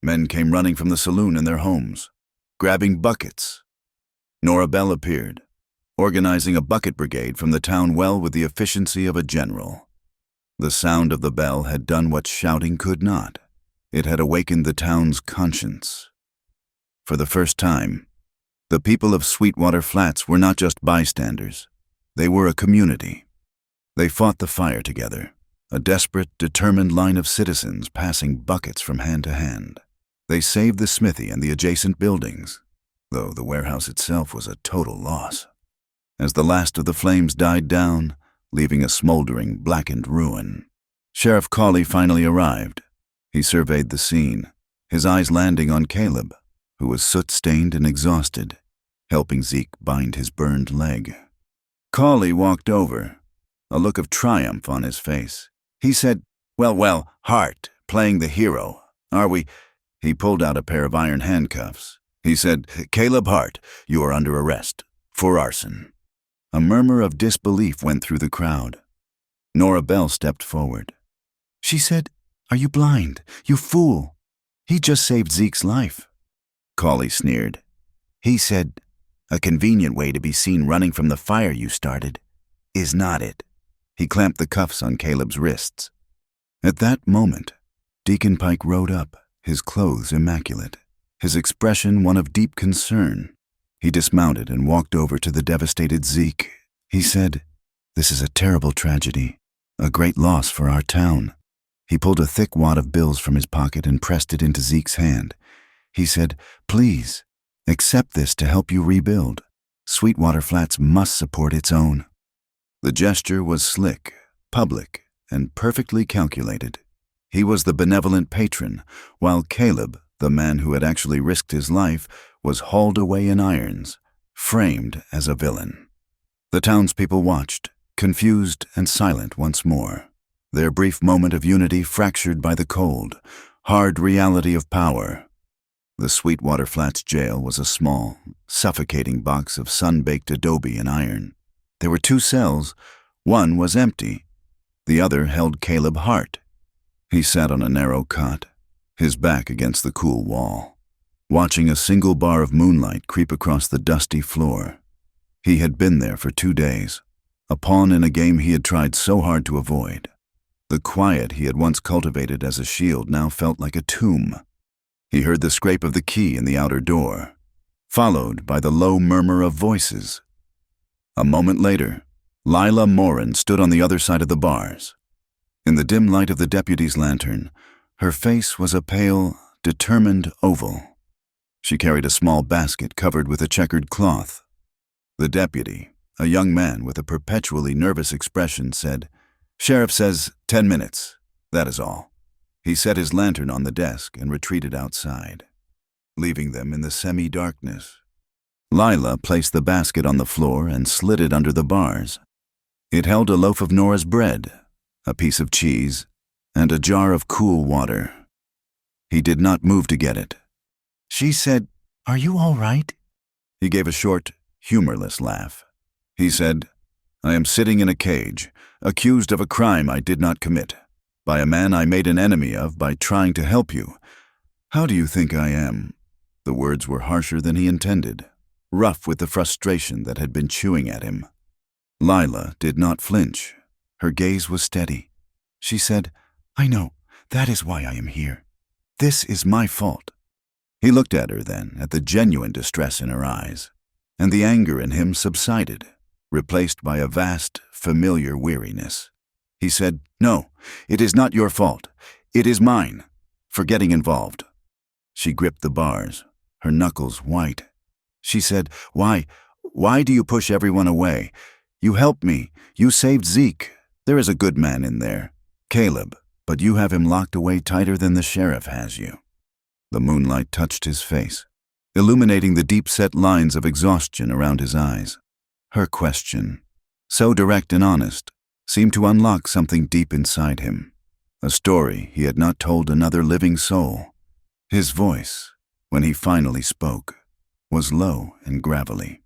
Men came running from the saloon in their homes, grabbing buckets. Nora Bell appeared, organizing a bucket brigade from the town well with the efficiency of a general. The sound of the bell had done what shouting could not. It had awakened the town's conscience. For the first time, the people of Sweetwater Flats were not just bystanders. They were a community. They fought the fire together, a desperate, determined line of citizens passing buckets from hand to hand. They saved the smithy and the adjacent buildings, though the warehouse itself was a total loss. As the last of the flames died down, leaving a smoldering, blackened ruin, Sheriff Cawley finally arrived. He surveyed the scene, his eyes landing on Caleb, who was soot-stained and exhausted, helping Zeke bind his burned leg. Cawley walked over, a look of triumph on his face. He said, Well, Hart, playing the hero, are we?" He pulled out a pair of iron handcuffs. He said, "Caleb Hart, you are under arrest for arson." A murmur of disbelief went through the crowd. Nora Bell stepped forward. She said, "Are you blind? You fool! He just saved Zeke's life." Cawley sneered. He said, "A convenient way to be seen running from the fire you started is not it." He clamped the cuffs on Caleb's wrists. At that moment, Deacon Pike rode up, his clothes immaculate, his expression one of deep concern. He dismounted and walked over to the devastated Zeke. He said, "This is a terrible tragedy, a great loss for our town." He pulled a thick wad of bills from his pocket and pressed it into Zeke's hand. He said, "Please, accept this to help you rebuild. Sweetwater Flats must support its own." The gesture was slick, public, and perfectly calculated. He was the benevolent patron, while Caleb, the man who had actually risked his life, was hauled away in irons, framed as a villain. The townspeople watched, confused and silent once more, their brief moment of unity fractured by the cold, hard reality of power. The Sweetwater Flats jail was a small, suffocating box of sun-baked adobe and iron. There were 2 cells. One was empty. The other held Caleb Hart. He sat on a narrow cot, his back against the cool wall, watching a single bar of moonlight creep across the dusty floor. He had been there for 2 days, a pawn in a game he had tried so hard to avoid. The quiet he had once cultivated as a shield now felt like a tomb. He heard the scrape of the key in the outer door, followed by the low murmur of voices. A moment later, Lila Morin stood on the other side of the bars. In the dim light of the deputy's lantern, her face was a pale, determined oval. She carried a small basket covered with a checkered cloth. The deputy, a young man with a perpetually nervous expression, said, "Sheriff says 10 minutes. That is all." He set his lantern on the desk and retreated outside, leaving them in the semi-darkness. Lila placed the basket on the floor and slid it under the bars. It held a loaf of Nora's bread, a piece of cheese, and a jar of cool water. He did not move to get it. She said, "Are you all right?" He gave a short, humorless laugh. He said, "I am sitting in a cage, accused of a crime I did not commit, by a man I made an enemy of by trying to help you. How do you think I am?" The words were harsher than he intended, rough with the frustration that had been chewing at him. Lila did not flinch. Her gaze was steady. She said, "I know. That is why I am here. This is my fault." He looked at her then, at the genuine distress in her eyes, and the anger in him subsided, replaced by a vast, familiar weariness. He said, "No, it is not your fault. It is mine, for getting involved." She gripped the bars, her knuckles white. She said, Why do you push everyone away? You helped me. You saved Zeke. There is a good man in there, Caleb, but you have him locked away tighter than the sheriff has you." The moonlight touched his face, illuminating the deep-set lines of exhaustion around his eyes. Her question, so direct and honest, seemed to unlock something deep inside him, a story he had not told another living soul. His voice, when he finally spoke, was low and gravelly,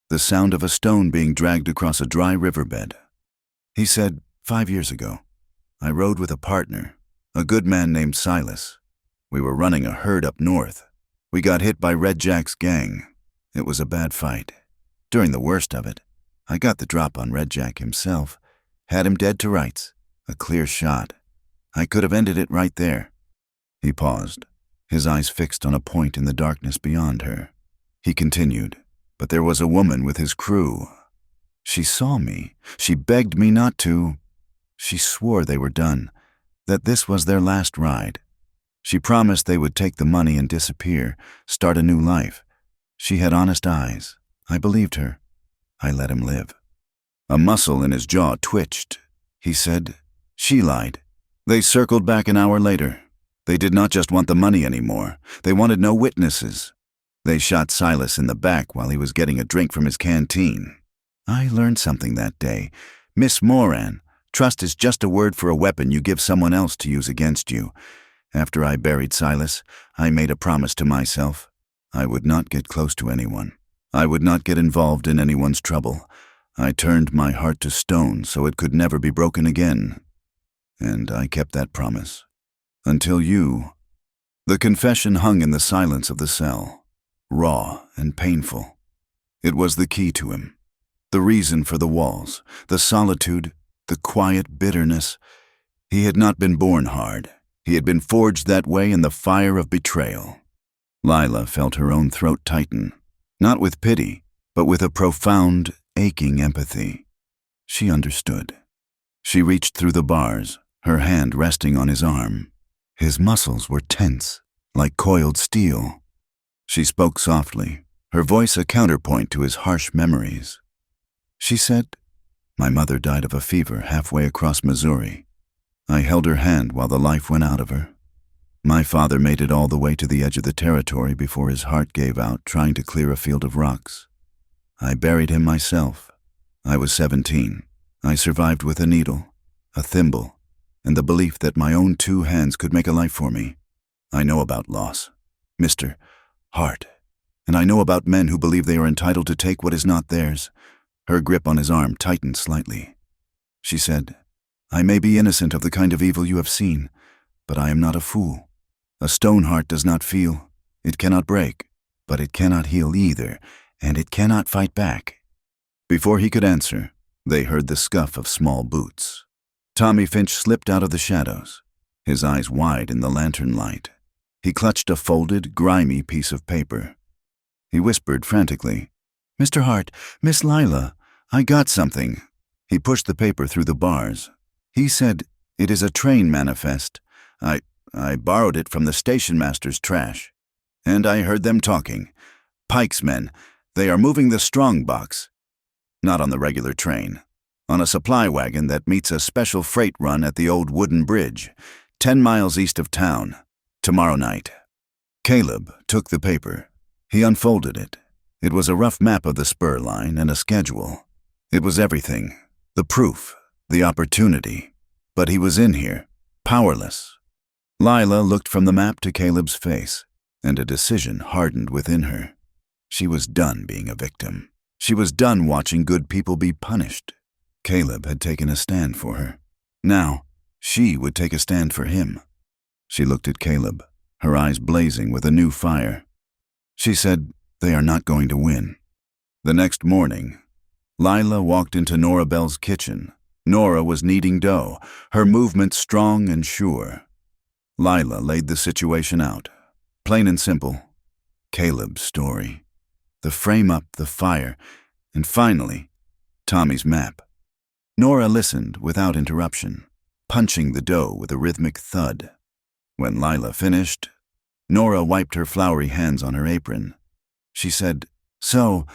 the sound of a stone being dragged across a dry riverbed. He said, 5 years ago, I rode with a partner, a good man named Silas. We were running a herd up north. We got hit by Red Jack's gang. It was a bad fight. During the worst of it, I got the drop on Red Jack himself, had him dead to rights, a clear shot. I could have ended it right there. He paused, his eyes fixed on a point in the darkness beyond her. He continued, but there was a woman with his crew. She saw me. She begged me not to. She swore they were done, that this was their last ride. She promised they would take the money and disappear, start a new life. She had honest eyes. I believed her. I let him live. A muscle in his jaw twitched. He said, "She lied." They circled back an hour later. They did not just want the money anymore. They wanted no witnesses. They shot Silas in the back while he was getting a drink from his canteen. I learned something that day. Miss Moran, trust is just a word for a weapon you give someone else to use against you. After I buried Silas, I made a promise to myself. I would not get close to anyone. I would not get involved in anyone's trouble. I turned my heart to stone so it could never be broken again. And I kept that promise. Until you. The confession hung in the silence of the cell, raw and painful. It was the key to him, the reason for the walls, the solitude, the quiet bitterness. He had not been born hard. He had been forged that way in the fire of betrayal. Lila felt her own throat tighten, not with pity, but with a profound, aching empathy. She understood. She reached through the bars, her hand resting on his arm. His muscles were tense, like coiled steel. She spoke softly, her voice a counterpoint to his harsh memories. She said, "My mother died of a fever halfway across Missouri. I held her hand while the life went out of her. My father made it all the way to the edge of the territory before his heart gave out trying to clear a field of rocks. I buried him myself. I was 17. I survived with a needle, a thimble, and the belief that my own 2 hands could make a life for me. I know about loss, Mr. Hart, and I know about men who believe they are entitled to take what is not theirs." Her grip on his arm tightened slightly. She said, "I may be innocent of the kind of evil you have seen, but I am not a fool. A stone heart does not feel. It cannot break, but it cannot heal either, and it cannot fight back." Before he could answer, they heard the scuff of small boots. Tommy Finch slipped out of the shadows, his eyes wide in the lantern light. He clutched a folded, grimy piece of paper. He whispered frantically, "Mr. Hart, Miss Lila, I got something." He pushed the paper through the bars. He said, "It is a train manifest. I borrowed it from the station master's trash. And I heard them talking. Pike's men, they are moving the strong box. Not on the regular train. On a supply wagon that meets a special freight run at the old wooden bridge, 10 miles east of town, tomorrow night." Caleb took the paper. He unfolded it. It was a rough map of the spur line and a schedule. It was everything, the proof, the opportunity. But he was in here, powerless. Lila looked from the map to Caleb's face, and a decision hardened within her. She was done being a victim. She was done watching good people be punished. Caleb had taken a stand for her. Now, she would take a stand for him. She looked at Caleb, her eyes blazing with a new fire. She said, "They are not going to win." The next morning, Lila walked into Nora Bell's kitchen. Nora was kneading dough, her movements strong and sure. Lila laid the situation out, plain and simple. Caleb's story. The frame-up, the fire, and finally, Tommy's map. Nora listened without interruption, punching the dough with a rhythmic thud. When Lila finished, Nora wiped her floury hands on her apron. She said, "So,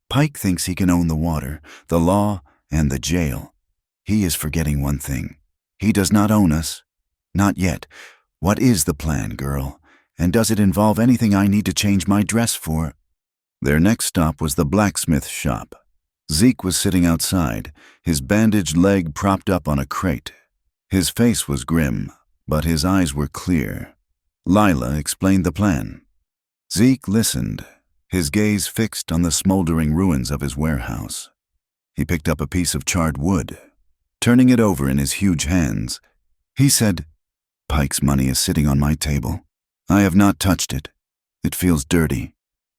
Pike thinks he can own the water, the law, and the jail. He is forgetting one thing. He does not own us. Not yet. What is the plan, girl? And does it involve anything I need to change my dress for?" Their next stop was the blacksmith shop. Zeke was sitting outside, his bandaged leg propped up on a crate. His face was grim, but his eyes were clear. Lila explained the plan. Zeke listened, his gaze fixed on the smoldering ruins of his warehouse. He picked up a piece of charred wood. Turning it over in his huge hands, he said, "Pike's money is sitting on my table. I have not touched it. It feels dirty."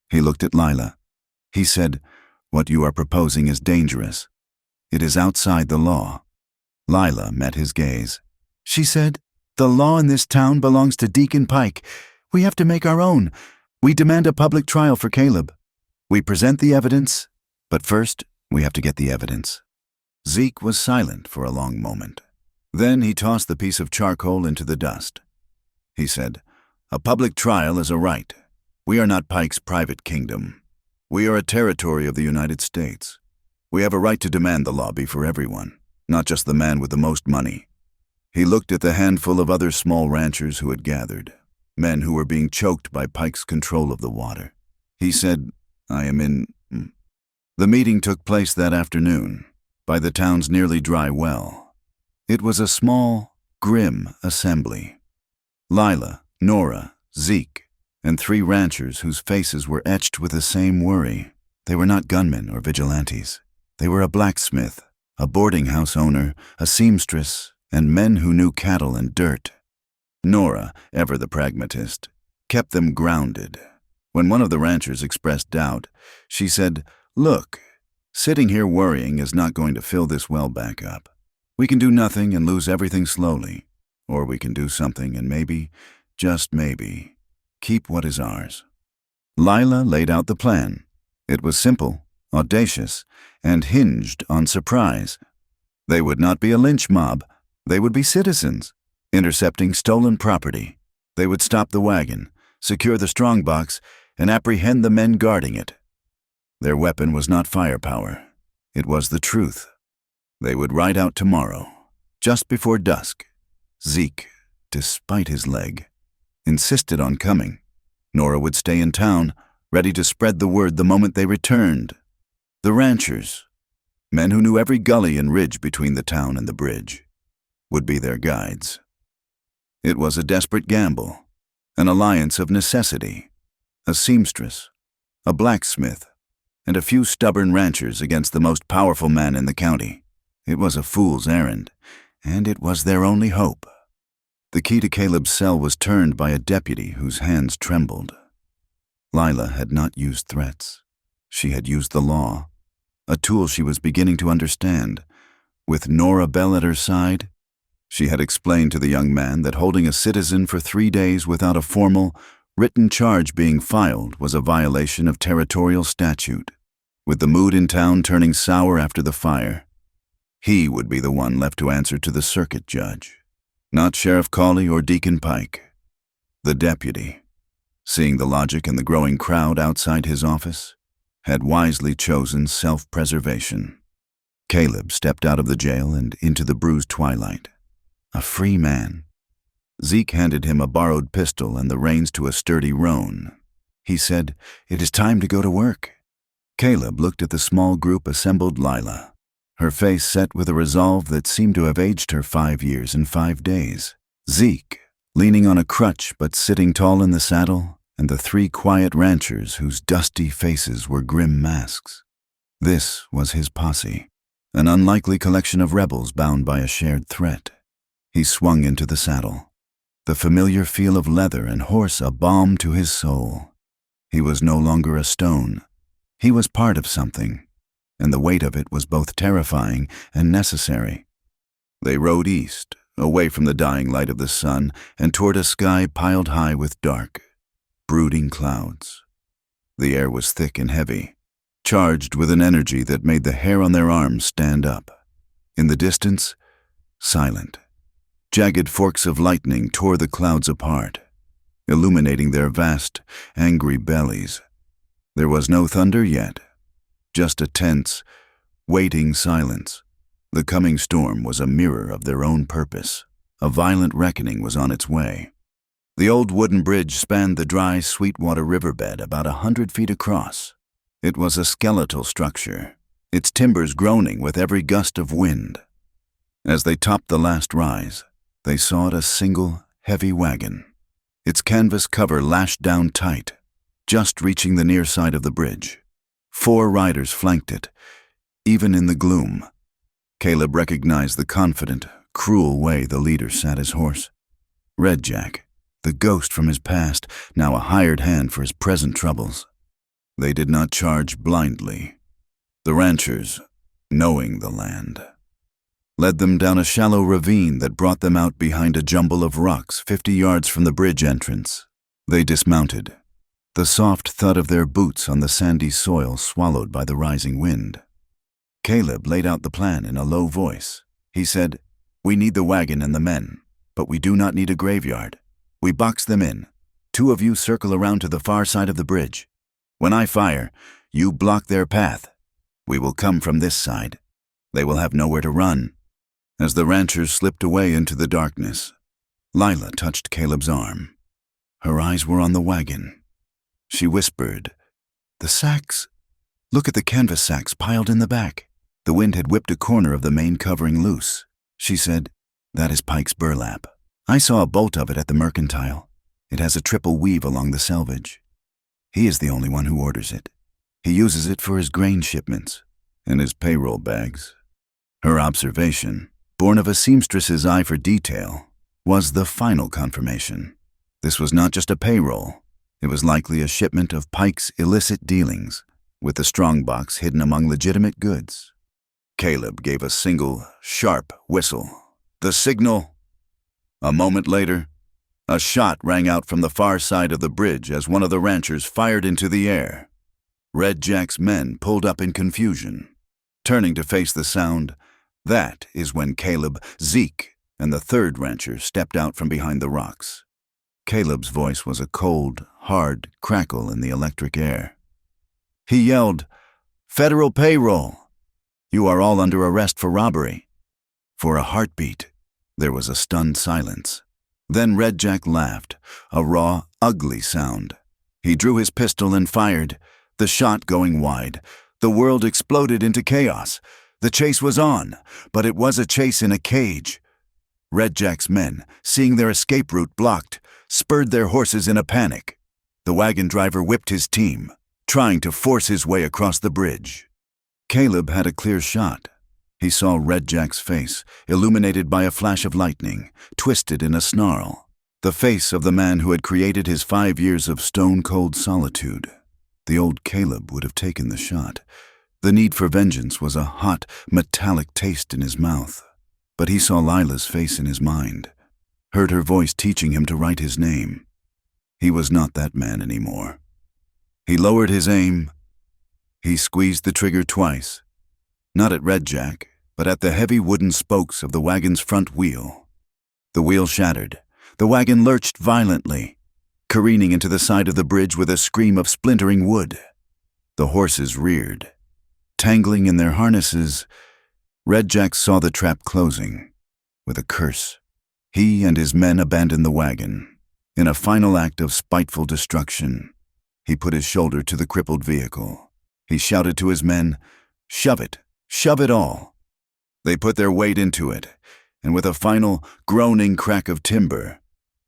He looked at Lila. He said, "What you are proposing is dangerous. It is outside the law." Lila met his gaze. She said, "The law in this town belongs to Deacon Pike. We have to make our own. We demand a public trial for Caleb. We present the evidence, but first we have to get the evidence." Zeke was silent for a long moment. Then he tossed the piece of charcoal into the dust. He said, "A public trial is a right. We are not Pike's private kingdom. We are a territory of the United States. We have a right to demand the law be for everyone, not just the man with the most money." He looked at the handful of other small ranchers who had gathered, men who were being choked by Pike's control of the water. He said, "I am in..." The meeting took place that afternoon, by the town's nearly dry well. It was a small, grim assembly. Lila, Nora, Zeke, and 3 ranchers whose faces were etched with the same worry. They were not gunmen or vigilantes. They were a blacksmith, a boarding house owner, a seamstress, and men who knew cattle and dirt. Nora, ever the pragmatist, kept them grounded. When one of the ranchers expressed doubt, she said, "Look, sitting here worrying is not going to fill this well back up. We can do nothing and lose everything slowly, or we can do something and maybe, just maybe, keep what is ours." Lila laid out the plan. It was simple, audacious, and hinged on surprise. They would not be a lynch mob, They would be citizens, intercepting stolen property. They would stop the wagon, secure the strongbox, and apprehend the men guarding it. Their weapon was not firepower. It was the truth. They would ride out tomorrow, just before dusk. Zeke, despite his leg, insisted on coming. Nora would stay in town, ready to spread the word the moment they returned. The ranchers, men who knew every gully and ridge between the town and the bridge, would be their guides. It was a desperate gamble, an alliance of necessity, a seamstress, a blacksmith, and a few stubborn ranchers against the most powerful man in the county. It was a fool's errand, and it was their only hope. The key to Caleb's cell was turned by a deputy whose hands trembled. Lila had not used threats. She had used the law, a tool she was beginning to understand. With Nora Bell at her side, she had explained to the young man that holding a citizen for 3 days without a formal, written charge being filed was a violation of territorial statute. With the mood in town turning sour after the fire, he would be the one left to answer to the circuit judge, not Sheriff Cawley or Deacon Pike. The deputy, seeing the logic in the growing crowd outside his office, had wisely chosen self-preservation. Caleb stepped out of the jail and into the bruised twilight, a free man. Zeke handed him a borrowed pistol and the reins to a sturdy roan. He said, "It is time to go to work." Caleb looked at the small group assembled Lila, her face set with a resolve that seemed to have aged her 5 years and 5 days. Zeke, leaning on a crutch but sitting tall in the saddle, and the 3 quiet ranchers whose dusty faces were grim masks. This was his posse, an unlikely collection of rebels bound by a shared threat. He swung into the saddle, the familiar feel of leather and horse a balm to his soul. He was no longer a stone. He was part of something, and the weight of it was both terrifying and necessary. They rode east, away from the dying light of the sun, and toward a sky piled high with dark, brooding clouds. The air was thick and heavy, charged with an energy that made the hair on their arms stand up. In the distance, silent. Jagged forks of lightning tore the clouds apart, illuminating their vast, angry bellies. There was no thunder yet, just a tense, waiting silence. The coming storm was a mirror of their own purpose. A violent reckoning was on its way. The old wooden bridge spanned the dry, Sweetwater riverbed about 100 feet across. It was a skeletal structure, its timbers groaning with every gust of wind. As they topped the last rise, they saw it a single, heavy wagon, its canvas cover lashed down tight, just reaching the near side of the bridge. 4 riders flanked it, even in the gloom. Caleb recognized the confident, cruel way the leader sat his horse. Red Jack, the ghost from his past, now a hired hand for his present troubles. They did not charge blindly. The ranchers, knowing the land, led them down a shallow ravine that brought them out behind a jumble of rocks 50 yards from the bridge entrance. They dismounted, the soft thud of their boots on the sandy soil swallowed by the rising wind. Caleb laid out the plan in a low voice. He said, "We need the wagon and the men, but we do not need a graveyard. We box them in. 2 of you circle around to the far side of the bridge. When I fire, you block their path. We will come from this side. They will have nowhere to run." As the ranchers slipped away into the darkness, Lila touched Caleb's arm. Her eyes were on the wagon. She whispered, "The sacks. Look at the canvas sacks piled in the back." The wind had whipped a corner of the main covering loose. She said, "That is Pike's burlap. I saw a bolt of it at the mercantile. It has a triple weave along the selvage. He is the only one who orders it. He uses it for his grain shipments and his payroll bags." Her observation, born of a seamstress's eye for detail, was the final confirmation. This was not just a payroll. It was likely a shipment of Pike's illicit dealings, with the strongbox hidden among legitimate goods. Caleb gave a single, sharp whistle. The signal! A moment later, a shot rang out from the far side of the bridge as one of the ranchers fired into the air. Red Jack's men pulled up in confusion. Turning to face the sound, that is when Caleb, Zeke, and the third rancher stepped out from behind the rocks. Caleb's voice was a cold, hard crackle in the electric air. He yelled, "Federal payroll! You are all under arrest for robbery." For a heartbeat, there was a stunned silence. Then Red Jack laughed, a raw, ugly sound. He drew his pistol and fired, the shot going wide. The world exploded into chaos. The chase was on, but it was a chase in a cage. Red Jack's men, seeing their escape route blocked, spurred their horses in a panic. The wagon driver whipped his team, trying to force his way across the bridge. Caleb had a clear shot. He saw Red Jack's face, illuminated by a flash of lightning, twisted in a snarl. The face of the man who had created his 5 years of stone-cold solitude. The old Caleb would have taken the shot. The need for vengeance was a hot, metallic taste in his mouth. But he saw Lila's face in his mind, heard her voice teaching him to write his name. He was not that man anymore. He lowered his aim. He squeezed the trigger twice, not at Red Jack, but at the heavy wooden spokes of the wagon's front wheel. The wheel shattered. The wagon lurched violently, careening into the side of the bridge with a scream of splintering wood. The horses reared. Tangling in their harnesses, Red Jack saw the trap closing. With a curse, he and his men abandoned the wagon. In a final act of spiteful destruction, he put his shoulder to the crippled vehicle. He shouted to his men, "Shove it all." They put their weight into it, and with a final, groaning crack of timber,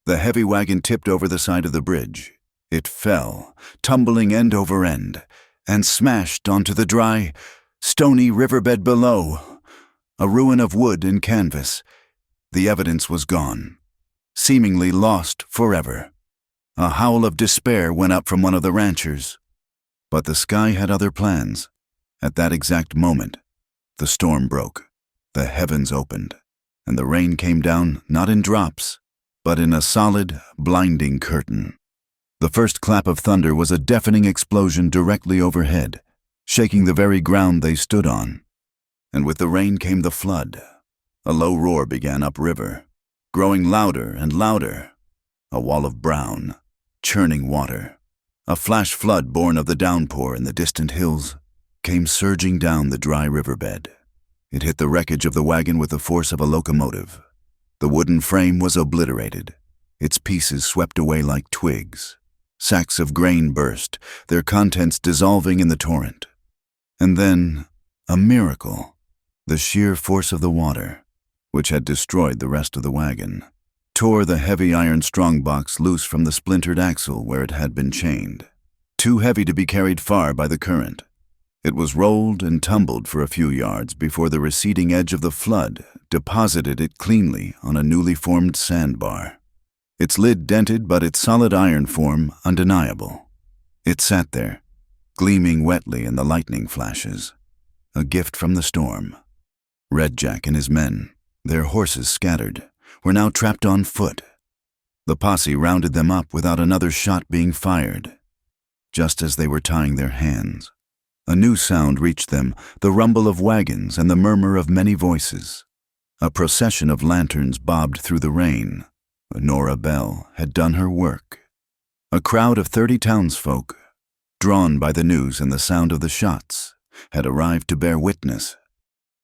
the heavy wagon tipped over the side of the bridge. It fell, tumbling end over end, and smashed onto the dry, stony riverbed below, a ruin of wood and canvas. The evidence was gone, seemingly lost forever. A howl of despair went up from one of the ranchers. But the sky had other plans. At that exact moment, the storm broke, the heavens opened, and the rain came down not in drops, but in a solid, blinding curtain. The first clap of thunder was a deafening explosion directly overhead, shaking the very ground they stood on. And with the rain came the flood. A low roar began upriver, growing louder and louder. A wall of brown, churning water, a flash flood born of the downpour in the distant hills, came surging down the dry riverbed. It hit the wreckage of the wagon with the force of a locomotive. The wooden frame was obliterated, its pieces swept away like twigs. Sacks of grain burst, their contents dissolving in the torrent. And then, a miracle, the sheer force of the water, which had destroyed the rest of the wagon, tore the heavy iron strongbox loose from the splintered axle where it had been chained. Too heavy to be carried far by the current, it was rolled and tumbled for a few yards before the receding edge of the flood deposited it cleanly on a newly formed sandbar. Its lid dented, but its solid iron form undeniable. It sat there, gleaming wetly in the lightning flashes, a gift from the storm. Red Jack and his men, their horses scattered, were now trapped on foot. The posse rounded them up without another shot being fired. Just as they were tying their hands, a new sound reached them, the rumble of wagons and the murmur of many voices. A procession of lanterns bobbed through the rain. Nora Bell had done her work. A crowd of 30 townsfolk, drawn by the news and the sound of the shots, had arrived to bear witness.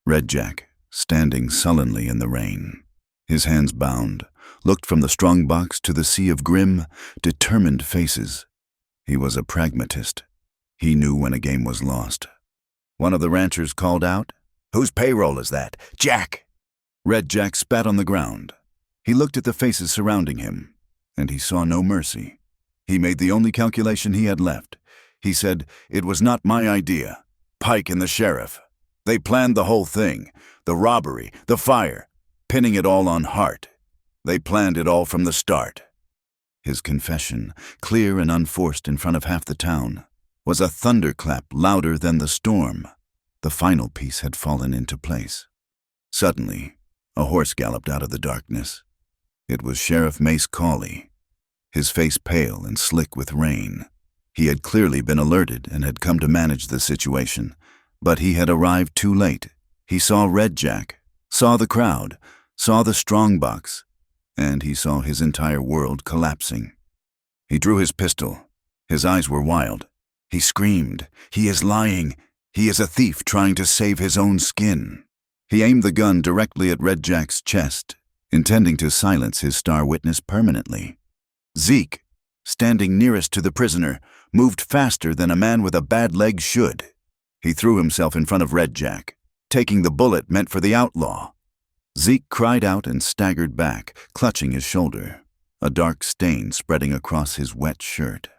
Red Jack, standing sullenly in the rain, his hands bound, looked from the strongbox to the sea of grim, determined faces. He was a pragmatist. He knew when a game was lost. One of the ranchers called out, "Whose payroll is that? Jack!" Red Jack spat on the ground. He looked at the faces surrounding him, and he saw no mercy. He made the only calculation he had left. He said, "It was not my idea. Pike and the sheriff. They planned the whole thing, the robbery, the fire, pinning it all on Hart. They planned it all from the start." His confession, clear and unforced in front of half the town, was a thunderclap louder than the storm. The final piece had fallen into place. Suddenly, a horse galloped out of the darkness. It was Sheriff Mace Cawley, his face pale and slick with rain. He had clearly been alerted and had come to manage the situation, but he had arrived too late. He saw Red Jack, saw the crowd, saw the strongbox, and he saw his entire world collapsing. He drew his pistol. His eyes were wild. He screamed, "He is lying! He is a thief trying to save his own skin!" He aimed the gun directly at Red Jack's chest, intending to silence his star witness permanently. Zeke, standing nearest to the prisoner, moved faster than a man with a bad leg should. He threw himself in front of Red Jack, taking the bullet meant for the outlaw. Zeke cried out and staggered back, clutching his shoulder, a dark stain spreading across his wet shirt.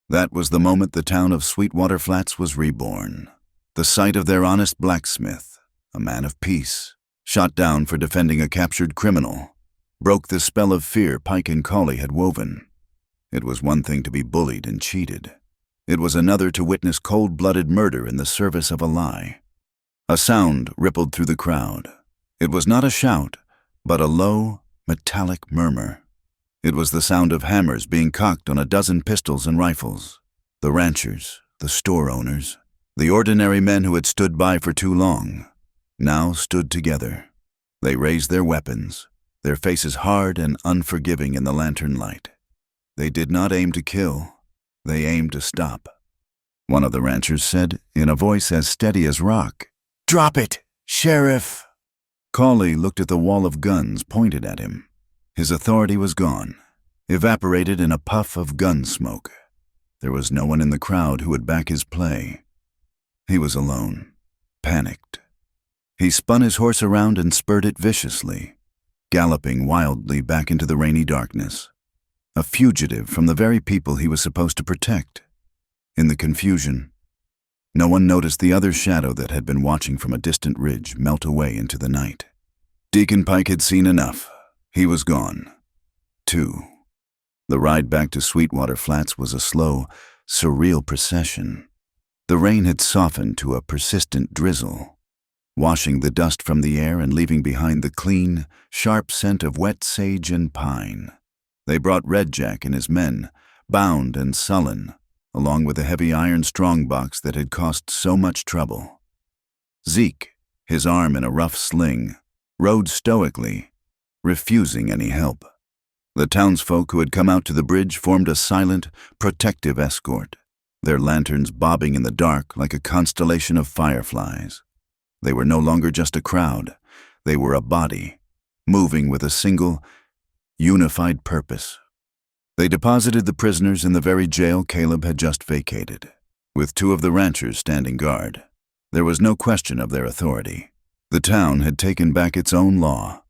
That was the moment the town of Sweetwater Flats was reborn. The sight of their honest blacksmith, a man of peace, shot down for defending a captured criminal, broke the spell of fear Pike and Cawley had woven. It was one thing to be bullied and cheated. It was another to witness cold-blooded murder in the service of a lie. A sound rippled through the crowd. It was not a shout, but a low, metallic murmur. It was the sound of hammers being cocked on a dozen pistols and rifles. The ranchers, the store owners, the ordinary men who had stood by for too long, now stood together. They raised their weapons, their faces hard and unforgiving in the lantern light. They did not aim to kill, they aimed to stop. One of the ranchers said, in a voice as steady as rock, "Drop it, Sheriff!" Cawley looked at the wall of guns pointed at him. His authority was gone, evaporated in a puff of gun smoke. There was no one in the crowd who would back his play. He was alone, panicked. He spun his horse around and spurred it viciously, galloping wildly back into the rainy darkness, a fugitive from the very people he was supposed to protect. In the confusion, no one noticed the other shadow that had been watching from a distant ridge melt away into the night. Deacon Pike had seen enough. He was gone, too. The ride back to Sweetwater Flats was a slow, surreal procession. The rain had softened to a persistent drizzle, washing the dust from the air and leaving behind the clean, sharp scent of wet sage and pine. They brought Red Jack and his men, bound and sullen, along with the heavy iron strongbox that had cost so much trouble. Zeke, his arm in a rough sling, rode stoically, refusing any help. The townsfolk who had come out to the bridge formed a silent, protective escort, their lanterns bobbing in the dark like a constellation of fireflies. They were no longer just a crowd. They were a body, moving with a single, unified purpose. They deposited the prisoners in the very jail Caleb had just vacated, with two of the ranchers standing guard. There was no question of their authority. The town had taken back its own law.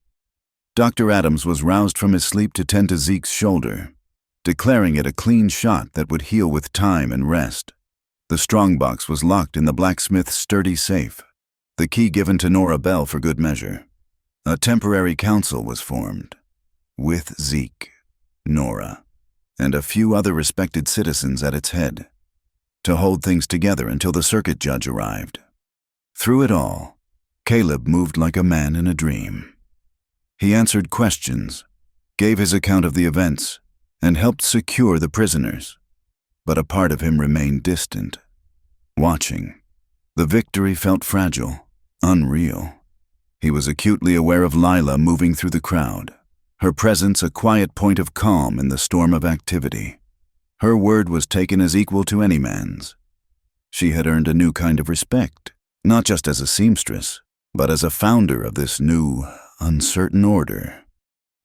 Dr. Adams was roused from his sleep to tend to Zeke's shoulder, declaring it a clean shot that would heal with time and rest. The strongbox was locked in the blacksmith's sturdy safe, the key given to Nora Bell for good measure. A temporary council was formed, with Zeke, Nora, and a few other respected citizens at its head, to hold things together until the circuit judge arrived. Through it all, Caleb moved like a man in a dream. He answered questions, gave his account of the events, and helped secure the prisoners. But a part of him remained distant, watching. The victory felt fragile, unreal. He was acutely aware of Lila moving through the crowd, her presence a quiet point of calm in the storm of activity. Her word was taken as equal to any man's. She had earned a new kind of respect, not just as a seamstress, but as a founder of this new, uncertain order.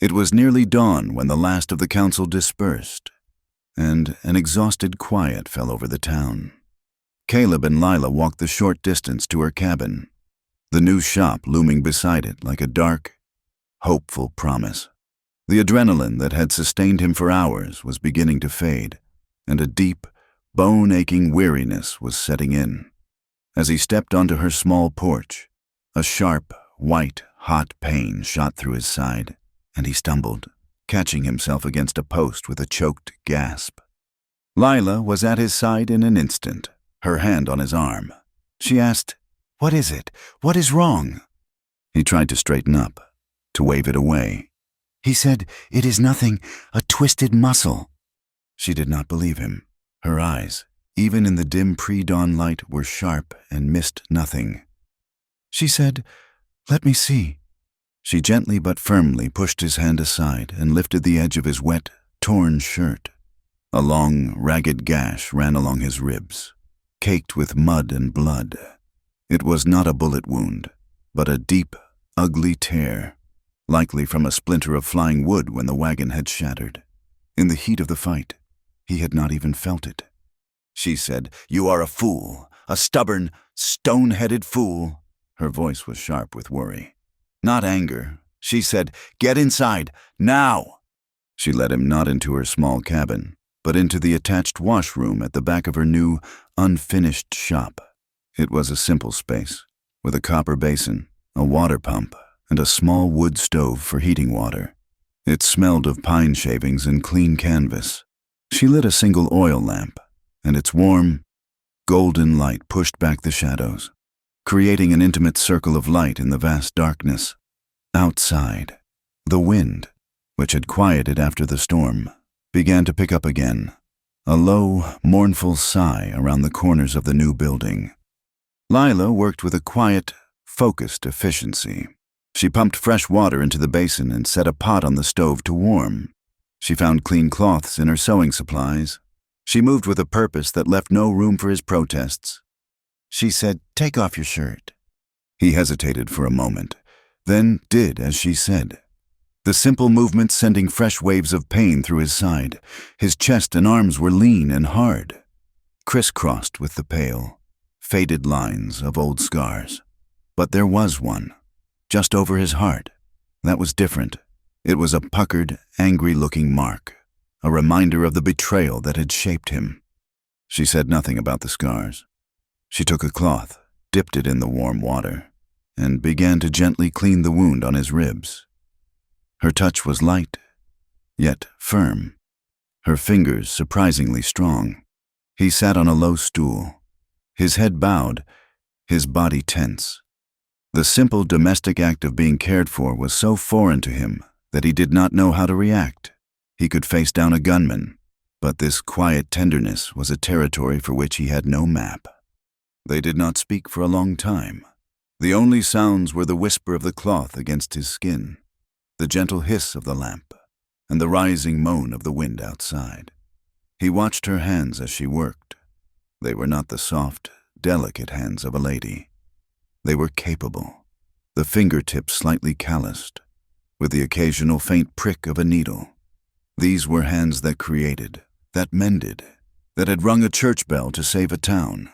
It was nearly dawn when the last of the council dispersed, and an exhausted quiet fell over the town. Caleb and Lila walked the short distance to her cabin, the new shop looming beside it like a dark, hopeful promise. The adrenaline that had sustained him for hours was beginning to fade, and a deep, bone-aching weariness was setting in. As he stepped onto her small porch, a sharp, white, hot pain shot through his side, and he stumbled, catching himself against a post with a choked gasp. Lila was at his side in an instant, her hand on his arm. She asked, "What is it? What is wrong?" He tried to straighten up, to wave it away. He said, "It is nothing, a twisted muscle." She did not believe him. Her eyes, even in the dim pre-dawn light, were sharp and missed nothing. She said, "Let me see." She gently but firmly pushed his hand aside and lifted the edge of his wet, torn shirt. A long, ragged gash ran along his ribs, caked with mud and blood. It was not a bullet wound, but a deep, ugly tear, likely from a splinter of flying wood when the wagon had shattered. In the heat of the fight, he had not even felt it. She said, "You are a fool, a stubborn, stone-headed fool." Her voice was sharp with worry. Not anger. She said, "Get inside, now!" She led him not into her small cabin, but into the attached washroom at the back of her new, unfinished shop. It was a simple space, with a copper basin, a water pump, and a small wood stove for heating water. It smelled of pine shavings and clean canvas. She lit a single oil lamp, and its warm, golden light pushed back the shadows, creating an intimate circle of light in the vast darkness. Outside, the wind, which had quieted after the storm, began to pick up again, a low, mournful sigh around the corners of the new building. Lila worked with a quiet, focused efficiency. She pumped fresh water into the basin and set a pot on the stove to warm. She found clean cloths in her sewing supplies. She moved with a purpose that left no room for his protests. She said, "Take off your shirt." He hesitated for a moment, then did as she said. The simple movement sending fresh waves of pain through his side. His chest and arms were lean and hard, crisscrossed with the pale, faded lines of old scars. But there was one, just over his heart. That was different. It was a puckered, angry-looking mark, a reminder of the betrayal that had shaped him. She said nothing about the scars. She took a cloth, dipped it in the warm water, and began to gently clean the wound on his ribs. Her touch was light, yet firm, her fingers surprisingly strong. He sat on a low stool, his head bowed, his body tense. The simple domestic act of being cared for was so foreign to him that he did not know how to react. He could face down a gunman, but this quiet tenderness was a territory for which he had no map. They did not speak for a long time. The only sounds were the whisper of the cloth against his skin, the gentle hiss of the lamp, and the rising moan of the wind outside. He watched her hands as she worked. They were not the soft, delicate hands of a lady. They were capable, the fingertips slightly calloused, with the occasional faint prick of a needle. These were hands that created, that mended, that had rung a church bell to save a town.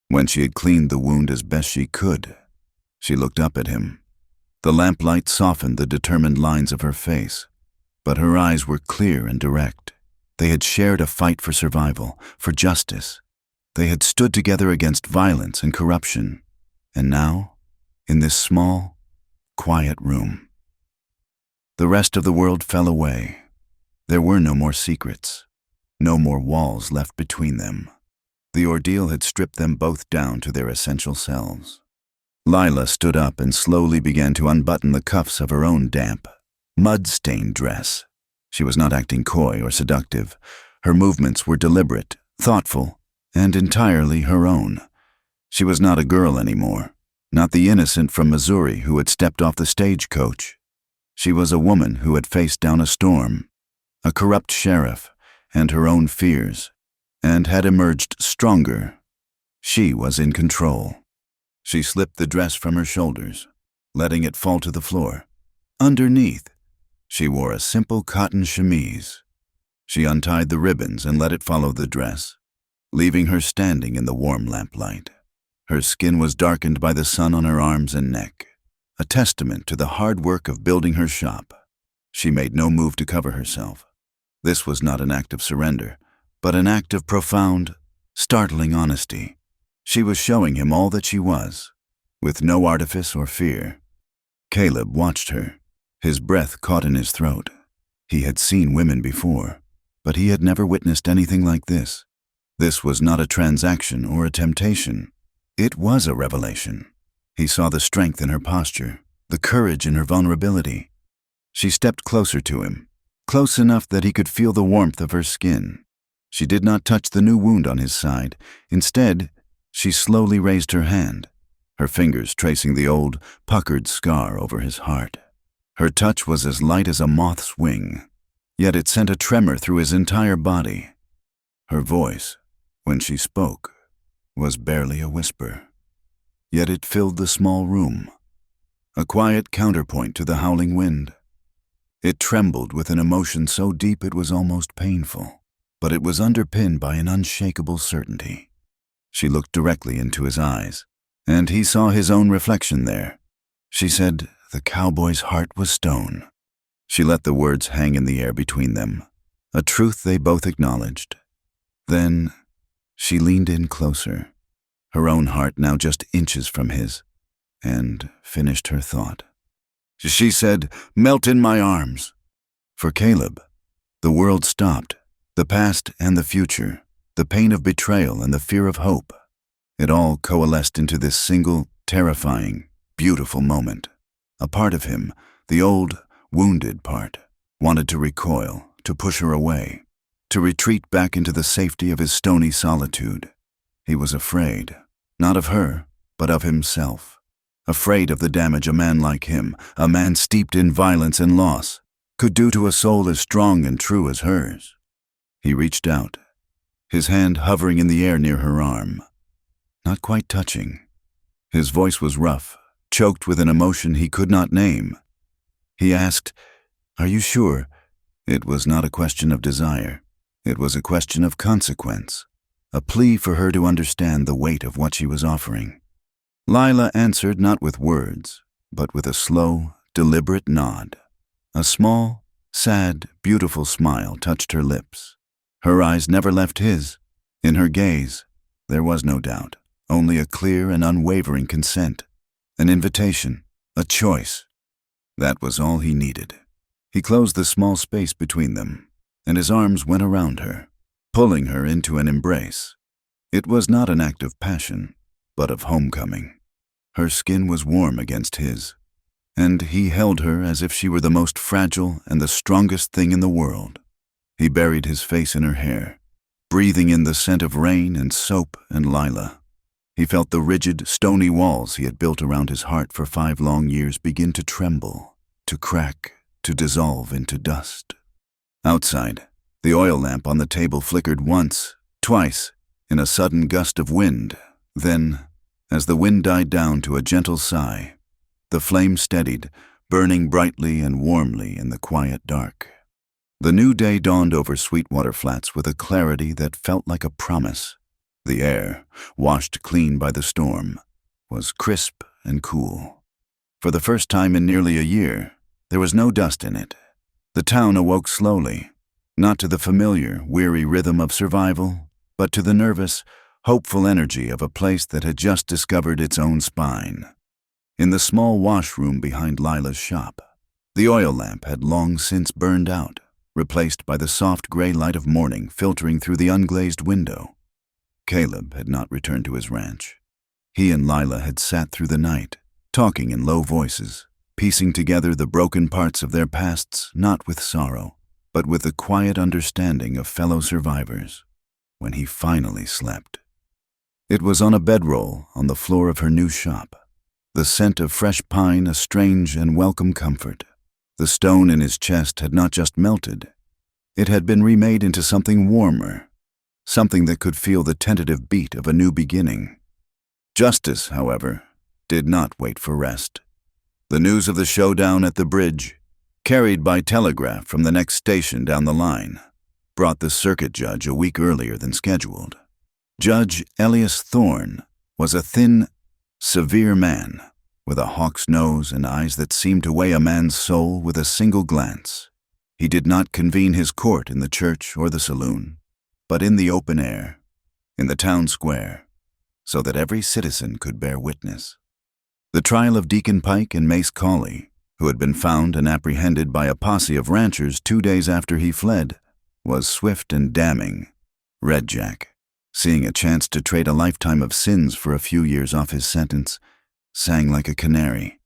When she had cleaned the wound as best she could, she looked up at him. The lamplight softened the determined lines of her face, but her eyes were clear and direct. They had shared a fight for survival, for justice. They had stood together against violence and corruption. And now, in this small, quiet room, the rest of the world fell away. There were no more secrets, no more walls left between them. The ordeal had stripped them both down to their essential selves. Lila stood up and slowly began to unbutton the cuffs of her own damp, mud-stained dress. She was not acting coy or seductive. Her movements were deliberate, thoughtful, and entirely her own. She was not a girl anymore, not the innocent from Missouri who had stepped off the stagecoach. She was a woman who had faced down a storm, a corrupt sheriff, and her own fears, and had emerged stronger. She was in control. She slipped the dress from her shoulders, letting it fall to the floor. Underneath, she wore a simple cotton chemise. She untied the ribbons and let it follow the dress, leaving her standing in the warm lamplight. Her skin was darkened by the sun on her arms and neck, a testament to the hard work of building her shop. She made no move to cover herself. This was not an act of surrender, but an act of profound, startling honesty. She was showing him all that she was, with no artifice or fear. Caleb watched her, his breath caught in his throat. He had seen women before, but he had never witnessed anything like this. This was not a transaction or a temptation. It was a revelation. He saw the strength in her posture, the courage in her vulnerability. She stepped closer to him, close enough that he could feel the warmth of her skin. She did not touch the new wound on his side. Instead, she slowly raised her hand, her fingers tracing the old, puckered scar over his heart. Her touch was as light as a moth's wing, yet it sent a tremor through his entire body. Her voice, when she spoke, was barely a whisper, yet it filled the small room, a quiet counterpoint to the howling wind. It trembled with an emotion so deep it was almost painful, but it was underpinned by an unshakable certainty. She looked directly into his eyes, and he saw his own reflection there. She said, "The cowboy's heart was stone." She let the words hang in the air between them, a truth they both acknowledged. Then she leaned in closer, her own heart now just inches from his, and finished her thought. She said, "Melt in my arms." For Caleb, the world stopped, the past and the future, the pain of betrayal and the fear of hope. It all coalesced into this single, terrifying, beautiful moment. A part of him, the old, wounded part, wanted to recoil, to push her away, to retreat back into the safety of his stony solitude. He was afraid, not of her, but of himself. Afraid of the damage a man like him, a man steeped in violence and loss, could do to a soul as strong and true as hers. He reached out, his hand hovering in the air near her arm, not quite touching. His voice was rough, choked with an emotion he could not name. He asked, "Are you sure?" It was not a question of desire. It was a question of consequence, a plea for her to understand the weight of what she was offering. Lila answered not with words, but with a slow, deliberate nod. A small, sad, beautiful smile touched her lips. Her eyes never left his. In her gaze, there was no doubt, only a clear and unwavering consent, an invitation, a choice. That was all he needed. He closed the small space between them, and his arms went around her, pulling her into an embrace. It was not an act of passion, but of homecoming. Her skin was warm against his, and he held her as if she were the most fragile and the strongest thing in the world. He buried his face in her hair, breathing in the scent of rain and soap and lilac. He felt the rigid, stony walls he had built around his heart for 5 long years begin to tremble, to crack, to dissolve into dust. Outside, the oil lamp on the table flickered once, twice, in a sudden gust of wind. Then, as the wind died down to a gentle sigh, the flame steadied, burning brightly and warmly in the quiet dark. The new day dawned over Sweetwater Flats with a clarity that felt like a promise. The air, washed clean by the storm, was crisp and cool. For the first time in nearly a year, there was no dust in it. The town awoke slowly, not to the familiar, weary rhythm of survival, but to the nervous, hopeful energy of a place that had just discovered its own spine. In the small washroom behind Lila's shop, the oil lamp had long since burned out, replaced by the soft gray light of morning filtering through the unglazed window. Caleb had not returned to his ranch. He and Lila had sat through the night, talking in low voices, piecing together the broken parts of their pasts not with sorrow, but with the quiet understanding of fellow survivors. When he finally slept, it was on a bedroll on the floor of her new shop. The scent of fresh pine a strange and welcome comfort. The stone in his chest had not just melted. It had been remade into something warmer, something that could feel the tentative beat of a new beginning. Justice, however, did not wait for rest. The news of the showdown at the bridge, carried by telegraph from the next station down the line, brought the circuit judge a week earlier than scheduled. Judge Elias Thorne was a thin, severe man with a hawk's nose and eyes that seemed to weigh a man's soul with a single glance. He did not convene his court in the church or the saloon, but in the open air, in the town square, so that every citizen could bear witness. The trial of Deacon Pike and Mace Cawley, who had been found and apprehended by a posse of ranchers 2 days after he fled, was swift and damning. Red Jack, seeing a chance to trade a lifetime of sins for a few years off his sentence, sang like a canary.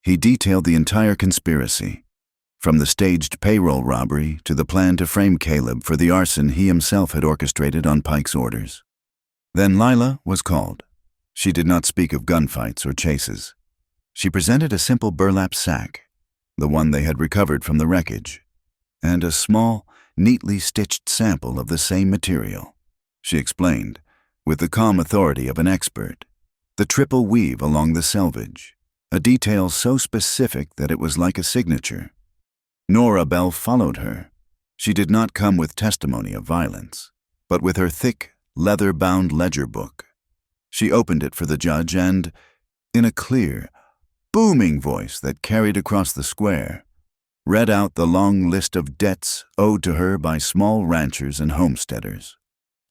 He detailed the entire conspiracy, from the staged payroll robbery to the plan to frame Caleb for the arson he himself had orchestrated on Pike's orders. Then Lila was called. She did not speak of gunfights or chases. She presented a simple burlap sack, the one they had recovered from the wreckage, and a small, neatly stitched sample of the same material. She explained, with the calm authority of an expert, the triple weave along the selvage, a detail so specific that it was like a signature. Nora Bell followed her. She did not come with testimony of violence, but with her thick, leather-bound ledger book. She opened it for the judge and, in a clear, booming voice that carried across the square, read out the long list of debts owed to her by small ranchers and homesteaders,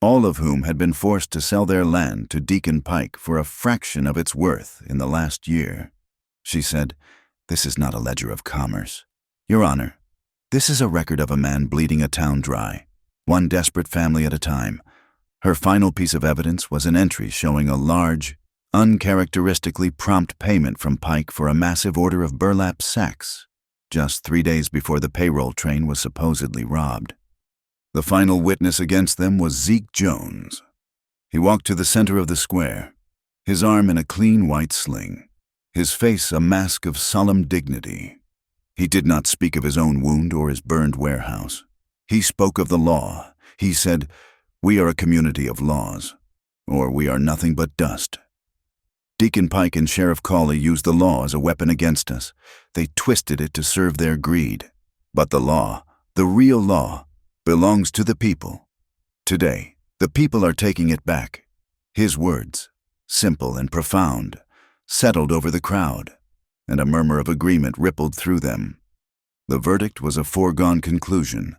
all of whom had been forced to sell their land to Deacon Pike for a fraction of its worth in the last year. She said, "This is not a ledger of commerce. Your Honor, this is a record of a man bleeding a town dry, one desperate family at a time." Her final piece of evidence was an entry showing a large, uncharacteristically prompt payment from Pike for a massive order of burlap sacks, just 3 days before the payroll train was supposedly robbed. The final witness against them was Zeke Jones. He walked to the center of the square, his arm in a clean white sling, his face a mask of solemn dignity. He did not speak of his own wound or his burned warehouse. He spoke of the law. He said, "We are a community of laws, or we are nothing but dust." Deacon Pike and Sheriff Cawley used the law as a weapon against us. They twisted it to serve their greed. But the law, the real law, belongs to the people. Today, the people are taking it back. His words, simple and profound, settled over the crowd, and a murmur of agreement rippled through them. The verdict was a foregone conclusion.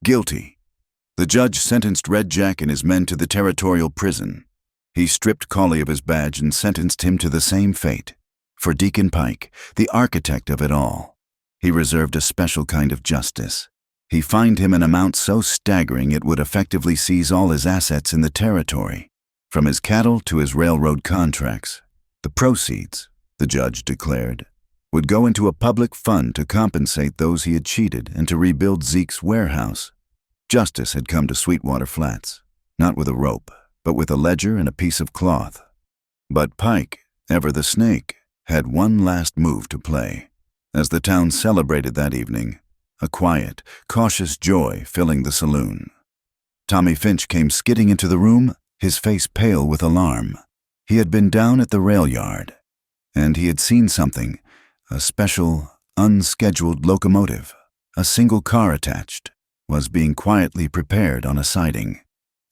Guilty. The judge sentenced Red Jack and his men to the territorial prison. He stripped Cawley of his badge and sentenced him to the same fate. For Deacon Pike, the architect of it all, he reserved a special kind of justice. He fined him an amount so staggering it would effectively seize all his assets in the territory, from his cattle to his railroad contracts. The proceeds, the judge declared, would go into a public fund to compensate those he had cheated and to rebuild Zeke's warehouse. Justice had come to Sweetwater Flats, not with a rope, but with a ledger and a piece of cloth. But Pike, ever the snake, had one last move to play. As the town celebrated that evening, a quiet, cautious joy filling the saloon. Tommy Finch came skidding into the room, his face pale with alarm. He had been down at the rail yard, and he had seen something, a special, unscheduled locomotive, a single car attached, was being quietly prepared on a siding.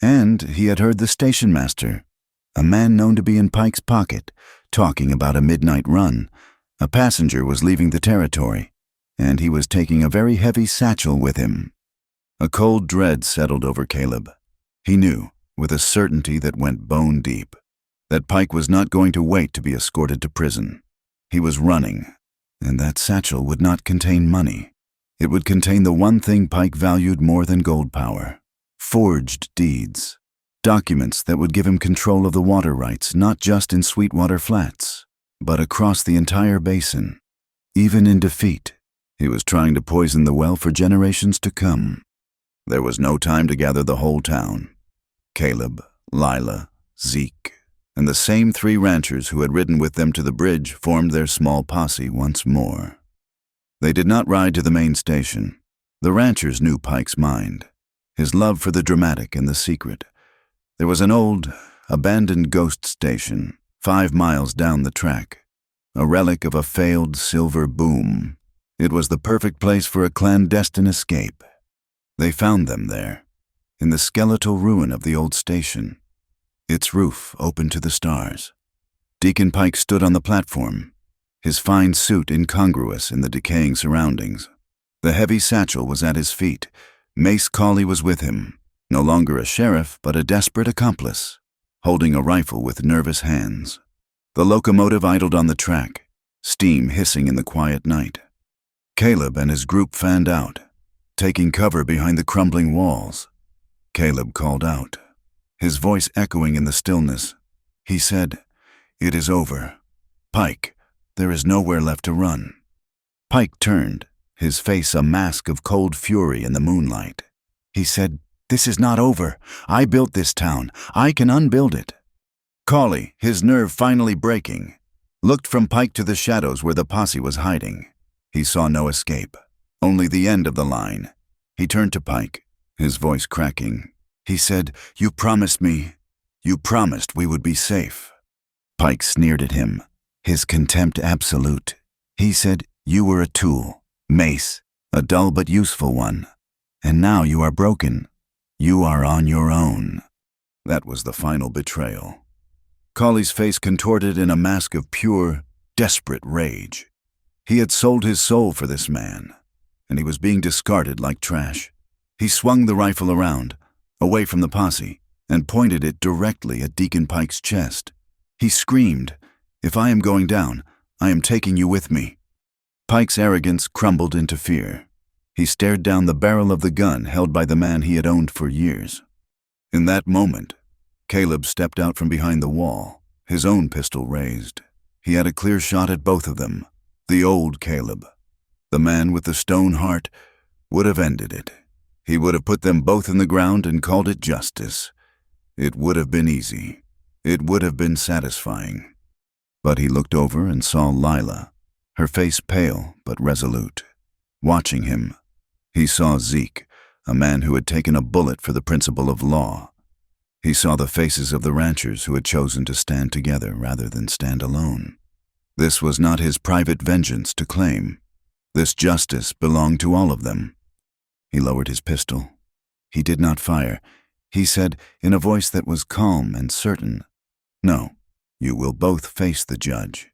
And he had heard the station master, a man known to be in Pike's pocket, talking about a midnight run. A passenger was leaving the territory, and he was taking a very heavy satchel with him. A cold dread settled over Caleb. He knew, with a certainty that went bone deep, that Pike was not going to wait to be escorted to prison. He was running, and that satchel would not contain money. It would contain the one thing Pike valued more than gold power: forged deeds, documents that would give him control of the water rights not just in Sweetwater Flats, but across the entire basin. Even in defeat, he was trying to poison the well for generations to come. There was no time to gather the whole town. Caleb, Lila, Zeke, and the same 3 ranchers who had ridden with them to the bridge formed their small posse once more. They did not ride to the main station. The ranchers knew Pike's mind, his love for the dramatic and the secret. There was an old, abandoned ghost station 5 miles down the track, a relic of a failed silver boom. It was the perfect place for a clandestine escape. They found them there, in the skeletal ruin of the old station, its roof open to the stars. Deacon Pike stood on the platform, his fine suit incongruous in the decaying surroundings. The heavy satchel was at his feet. Mace Cawley was with him, no longer a sheriff but a desperate accomplice, holding a rifle with nervous hands. The locomotive idled on the track, steam hissing in the quiet night. Caleb and his group fanned out, taking cover behind the crumbling walls. Caleb called out, his voice echoing in the stillness. He said, "It is over. Pike, there is nowhere left to run." Pike turned, his face a mask of cold fury in the moonlight. He said, "This is not over. I built this town. I can unbuild it." Cawley, his nerve finally breaking, looked from Pike to the shadows where the posse was hiding. He saw no escape, only the end of the line. He turned to Pike, his voice cracking. He said, "You promised me. You promised we would be safe." Pike sneered at him, his contempt absolute. He said, "You were a tool, mace, a dull but useful one. And now you are broken. You are on your own." That was the final betrayal. Colley's face contorted in a mask of pure, desperate rage. He had sold his soul for this man, and he was being discarded like trash. He swung the rifle around, away from the posse, and pointed it directly at Deacon Pike's chest. He screamed, "If I am going down, I am taking you with me." Pike's arrogance crumbled into fear. He stared down the barrel of the gun held by the man he had owned for years. In that moment, Caleb stepped out from behind the wall, his own pistol raised. He had a clear shot at both of them. The old Caleb, the man with the stone heart, would have ended it. He would have put them both in the ground and called it justice. It would have been easy. It would have been satisfying. But he looked over and saw Lila, her face pale but resolute. Watching him, he saw Zeke, a man who had taken a bullet for the principle of law. He saw the faces of the ranchers who had chosen to stand together rather than stand alone. This was not his private vengeance to claim. This justice belonged to all of them. He lowered his pistol. He did not fire. He said, in a voice that was calm and certain, "No, you will both face the judge.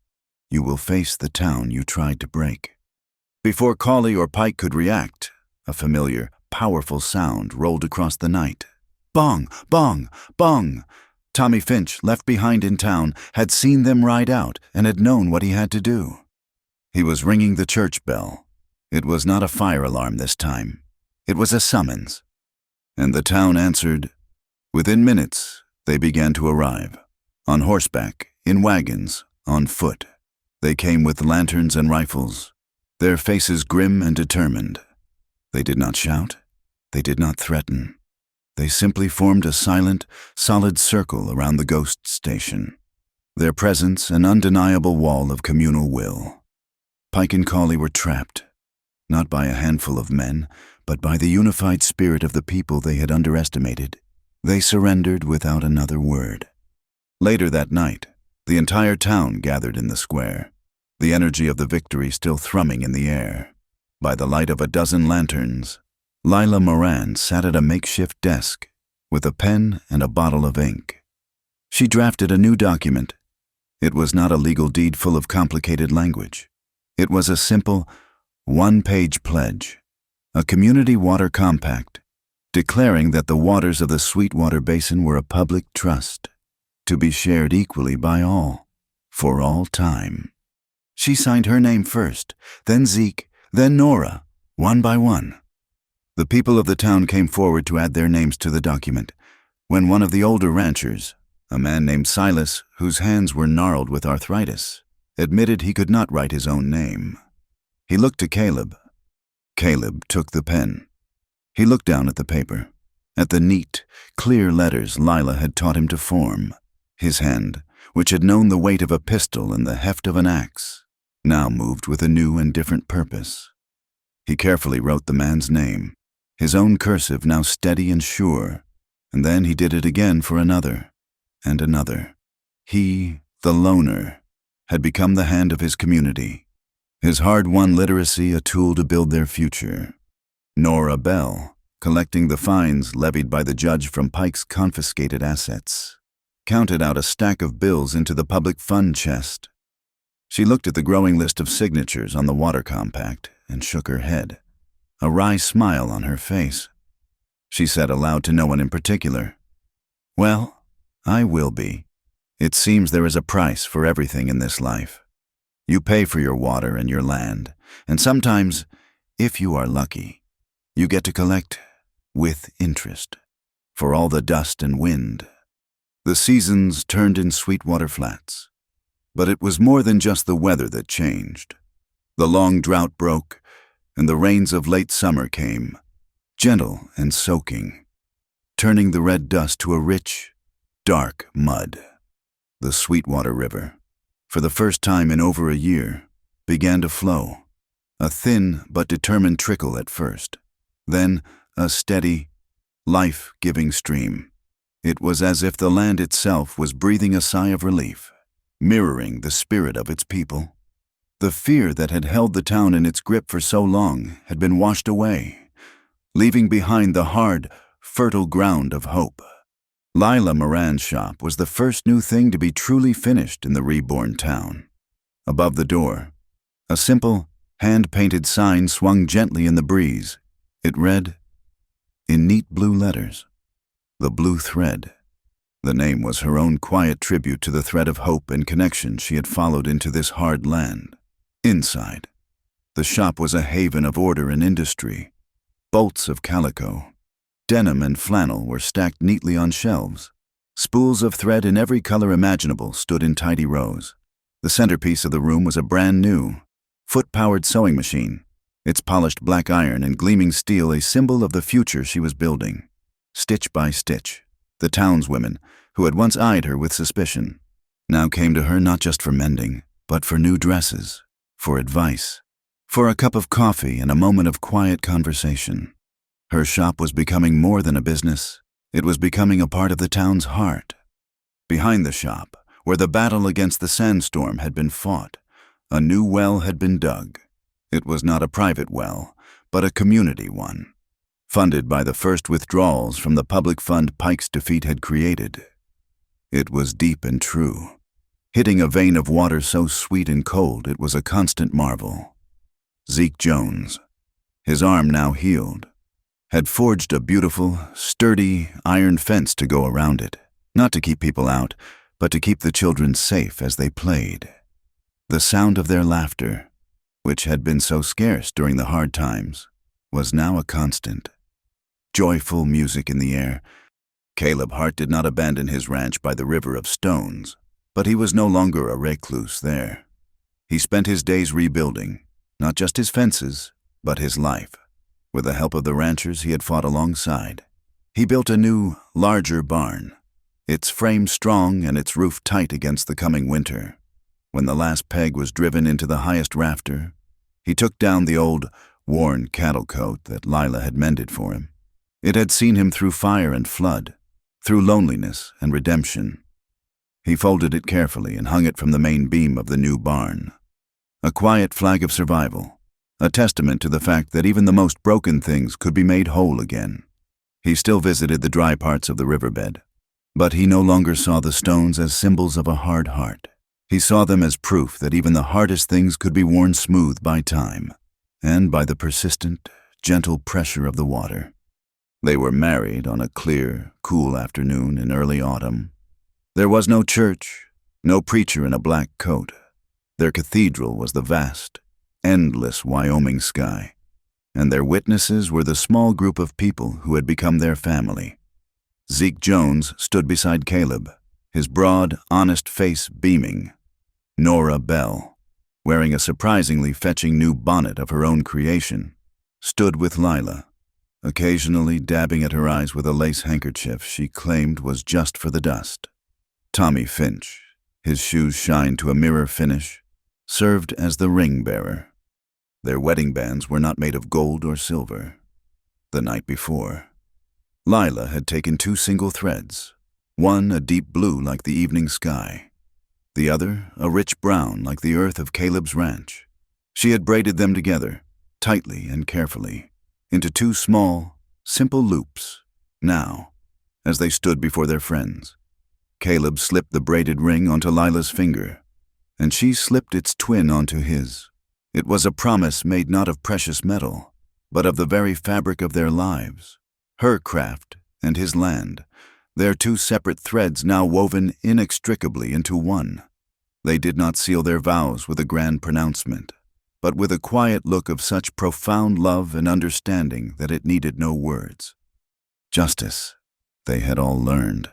You will face the town you tried to break." Before Colley or Pike could react, a familiar, powerful sound rolled across the night. Bong, bong, bong. Tommy Finch, left behind in town, had seen them ride out and had known what he had to do. He was ringing the church bell. It was not a fire alarm this time. It was a summons. And the town answered. Within minutes, they began to arrive. On horseback, in wagons, on foot. They came with lanterns and rifles, their faces grim and determined. They did not shout. They did not threaten. They simply formed a silent, solid circle around the ghost station. Their presence an undeniable wall of communal will. Pike and Colley were trapped, not by a handful of men, but by the unified spirit of the people they had underestimated. They surrendered without another word. Later that night, the entire town gathered in the square, the energy of the victory still thrumming in the air. By the light of a dozen lanterns, Lila Moran sat at a makeshift desk with a pen and a bottle of ink. She drafted a new document. It was not a legal deed full of complicated language. It was a simple, one-page pledge, a community water compact, declaring that the waters of the Sweetwater Basin were a public trust, to be shared equally by all, for all time. She signed her name first, then Zeke, then Nora, one by one. The people of the town came forward to add their names to the document, when one of the older ranchers, a man named Silas, whose hands were gnarled with arthritis, admitted he could not write his own name. He looked to Caleb. Caleb took the pen. He looked down at the paper, at the neat, clear letters Lila had taught him to form. His hand, which had known the weight of a pistol and the heft of an axe, now moved with a new and different purpose. He carefully wrote the man's name, his own cursive now steady and sure, and then he did it again for another, and another. He, the loner, had become the hand of his community, his hard-won literacy a tool to build their future. Nora Bell, collecting the fines levied by the judge from Pike's confiscated assets, counted out a stack of bills into the public fund chest. She looked at the growing list of signatures on the water compact and shook her head, a wry smile on her face. She said aloud to no one in particular, "Well, I will be. It seems there is a price for everything in this life. You pay for your water and your land, and sometimes, if you are lucky, you get to collect, with interest, for all the dust and wind." The seasons turned in Sweetwater Flats, but it was more than just the weather that changed. The long drought broke, and the rains of late summer came, gentle and soaking, turning the red dust to a rich, dark mud. The Sweetwater River, for the first time in over a year, began to flow. A thin but determined trickle at first, then a steady, life-giving stream. It was as if the land itself was breathing a sigh of relief, mirroring the spirit of its people. The fear that had held the town in its grip for so long had been washed away, leaving behind the hard, fertile ground of hope. Lila Moran's shop was the first new thing to be truly finished in the reborn town. Above the door, a simple, hand-painted sign swung gently in the breeze. It read, in neat blue letters, "The Blue Thread." The name was her own quiet tribute to the thread of hope and connection she had followed into this hard land. Inside, the shop was a haven of order and industry. Bolts of calico, denim and flannel were stacked neatly on shelves. Spools of thread in every color imaginable stood in tidy rows. The centerpiece of the room was a brand new, foot-powered sewing machine, its polished black iron and gleaming steel a symbol of the future she was building. Stitch by stitch, the townswomen, who had once eyed her with suspicion, now came to her not just for mending, but for new dresses, for advice, for a cup of coffee and a moment of quiet conversation. Her shop was becoming more than a business. It was becoming a part of the town's heart. Behind the shop, where the battle against the sandstorm had been fought, a new well had been dug. It was not a private well, but a community one, funded by the first withdrawals from the public fund Pike's defeat had created. It was deep and true, hitting a vein of water so sweet and cold it was a constant marvel. Zeke Jones, his arm now healed, had forged a beautiful, sturdy iron fence to go around it, not to keep people out, but to keep the children safe as they played. The sound of their laughter, which had been so scarce during the hard times, was now a constant. Joyful music in the air. Caleb Hart did not abandon his ranch by the river of stones, but he was no longer a recluse there. He spent his days rebuilding, not just his fences, but his life. With the help of the ranchers he had fought alongside, he built a new, larger barn, its frame strong and its roof tight against the coming winter. When the last peg was driven into the highest rafter, he took down the old, worn cattle coat that Lila had mended for him. It had seen him through fire and flood, through loneliness and redemption. He folded it carefully and hung it from the main beam of the new barn. A quiet flag of survival, a testament to the fact that even the most broken things could be made whole again. He still visited the dry parts of the riverbed, but he no longer saw the stones as symbols of a hard heart. He saw them as proof that even the hardest things could be worn smooth by time, and by the persistent, gentle pressure of the water. They were married on a clear, cool afternoon in early autumn. There was no church, no preacher in a black coat. Their cathedral was the vast, endless Wyoming sky, and their witnesses were the small group of people who had become their family. Zeke Jones stood beside Caleb, his broad, honest face beaming. Nora Bell, wearing a surprisingly fetching new bonnet of her own creation, stood with Lila, occasionally dabbing at her eyes with a lace handkerchief she claimed was just for the dust. Tommy Finch, his shoes shined to a mirror finish, served as the ring bearer. Their wedding bands were not made of gold or silver. The night before, Lila had taken 2 single threads, one a deep blue like the evening sky, the other a rich brown like the earth of Caleb's ranch. She had braided them together, tightly and carefully, into 2 small, simple loops. Now, as they stood before their friends, Caleb slipped the braided ring onto Lila's finger, and she slipped its twin onto his. It was a promise made not of precious metal, but of the very fabric of their lives, her craft and his land, their 2 separate threads now woven inextricably into one. They did not seal their vows with a grand pronouncement, but with a quiet look of such profound love and understanding that it needed no words. Justice, they had all learned,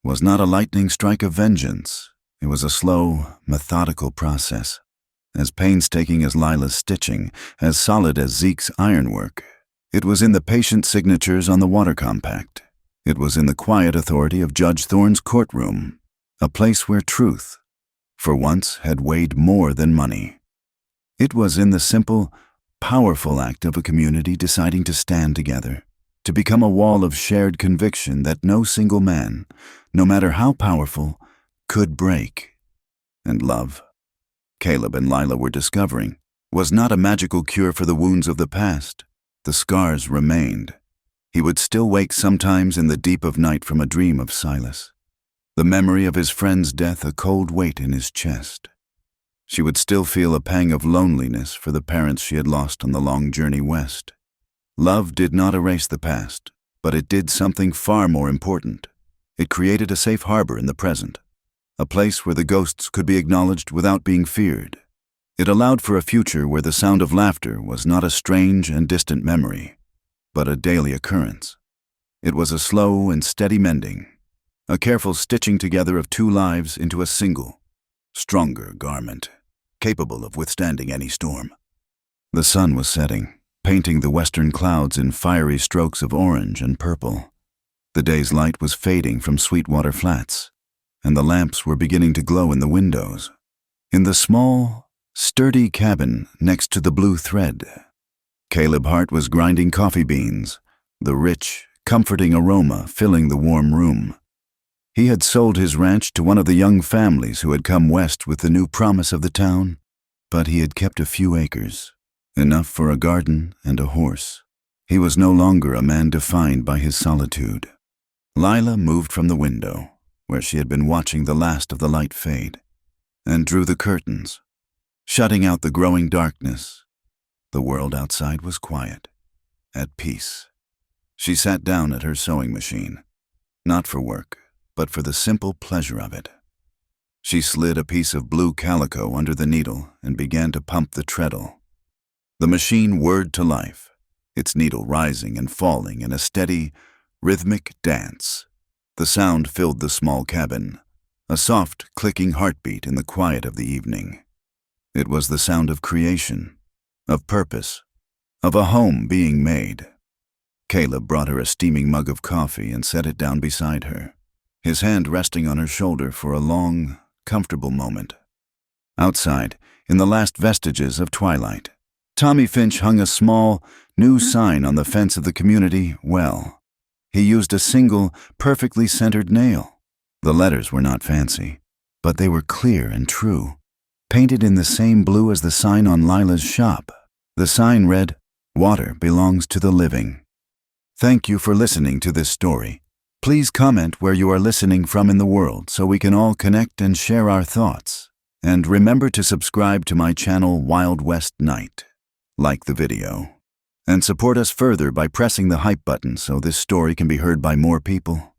was not a lightning strike of vengeance. It was a slow, methodical process, as painstaking as Lila's stitching, as solid as Zeke's ironwork. It was in the patient signatures on the water compact. It was in the quiet authority of Judge Thorne's courtroom, a place where truth, for once, had weighed more than money. It was in the simple, powerful act of a community deciding to stand together, to become a wall of shared conviction that no single man, no matter how powerful, could break. And love, Caleb and Lila were discovering, was not a magical cure for the wounds of the past. The scars remained. He would still wake sometimes in the deep of night from a dream of Silas, the memory of his friend's death a cold weight in his chest. She would still feel a pang of loneliness for the parents she had lost on the long journey west. Love did not erase the past, but it did something far more important. It created a safe harbor in the present, a place where the ghosts could be acknowledged without being feared. It allowed for a future where the sound of laughter was not a strange and distant memory, but a daily occurrence. It was a slow and steady mending, a careful stitching together of two lives into a single, stronger garment, capable of withstanding any storm. The sun was setting, painting the western clouds in fiery strokes of orange and purple. The day's light was fading from Sweetwater Flats, and the lamps were beginning to glow in the windows. In the small, sturdy cabin next to the Blue Thread, Caleb Hart was grinding coffee beans, the rich, comforting aroma filling the warm room. He had sold his ranch to one of the young families who had come west with the new promise of the town, but he had kept a few acres, enough for a garden and a horse. He was no longer a man defined by his solitude. Lila moved from the window, where she had been watching the last of the light fade, and drew the curtains, shutting out the growing darkness. The world outside was quiet, at peace. She sat down at her sewing machine, not for work, but for the simple pleasure of it. She slid a piece of blue calico under the needle and began to pump the treadle. The machine whirred to life, its needle rising and falling in a steady, rhythmic dance. The sound filled the small cabin, a soft, clicking heartbeat in the quiet of the evening. It was the sound of creation, of purpose, of a home being made. Caleb brought her a steaming mug of coffee and set it down beside her, his hand resting on her shoulder for a long, comfortable moment. Outside, in the last vestiges of twilight, Tommy Finch hung a small, new sign on the fence of the community well. He used a single, perfectly centered nail. The letters were not fancy, but they were clear and true, painted in the same blue as the sign on Lila's shop. The sign read, "Water belongs to the living." Thank you for listening to this story. Please comment where you are listening from in the world so we can all connect and share our thoughts. And remember to subscribe to my channel Wild West Night. Like the video. And support us further by pressing the hype button so this story can be heard by more people.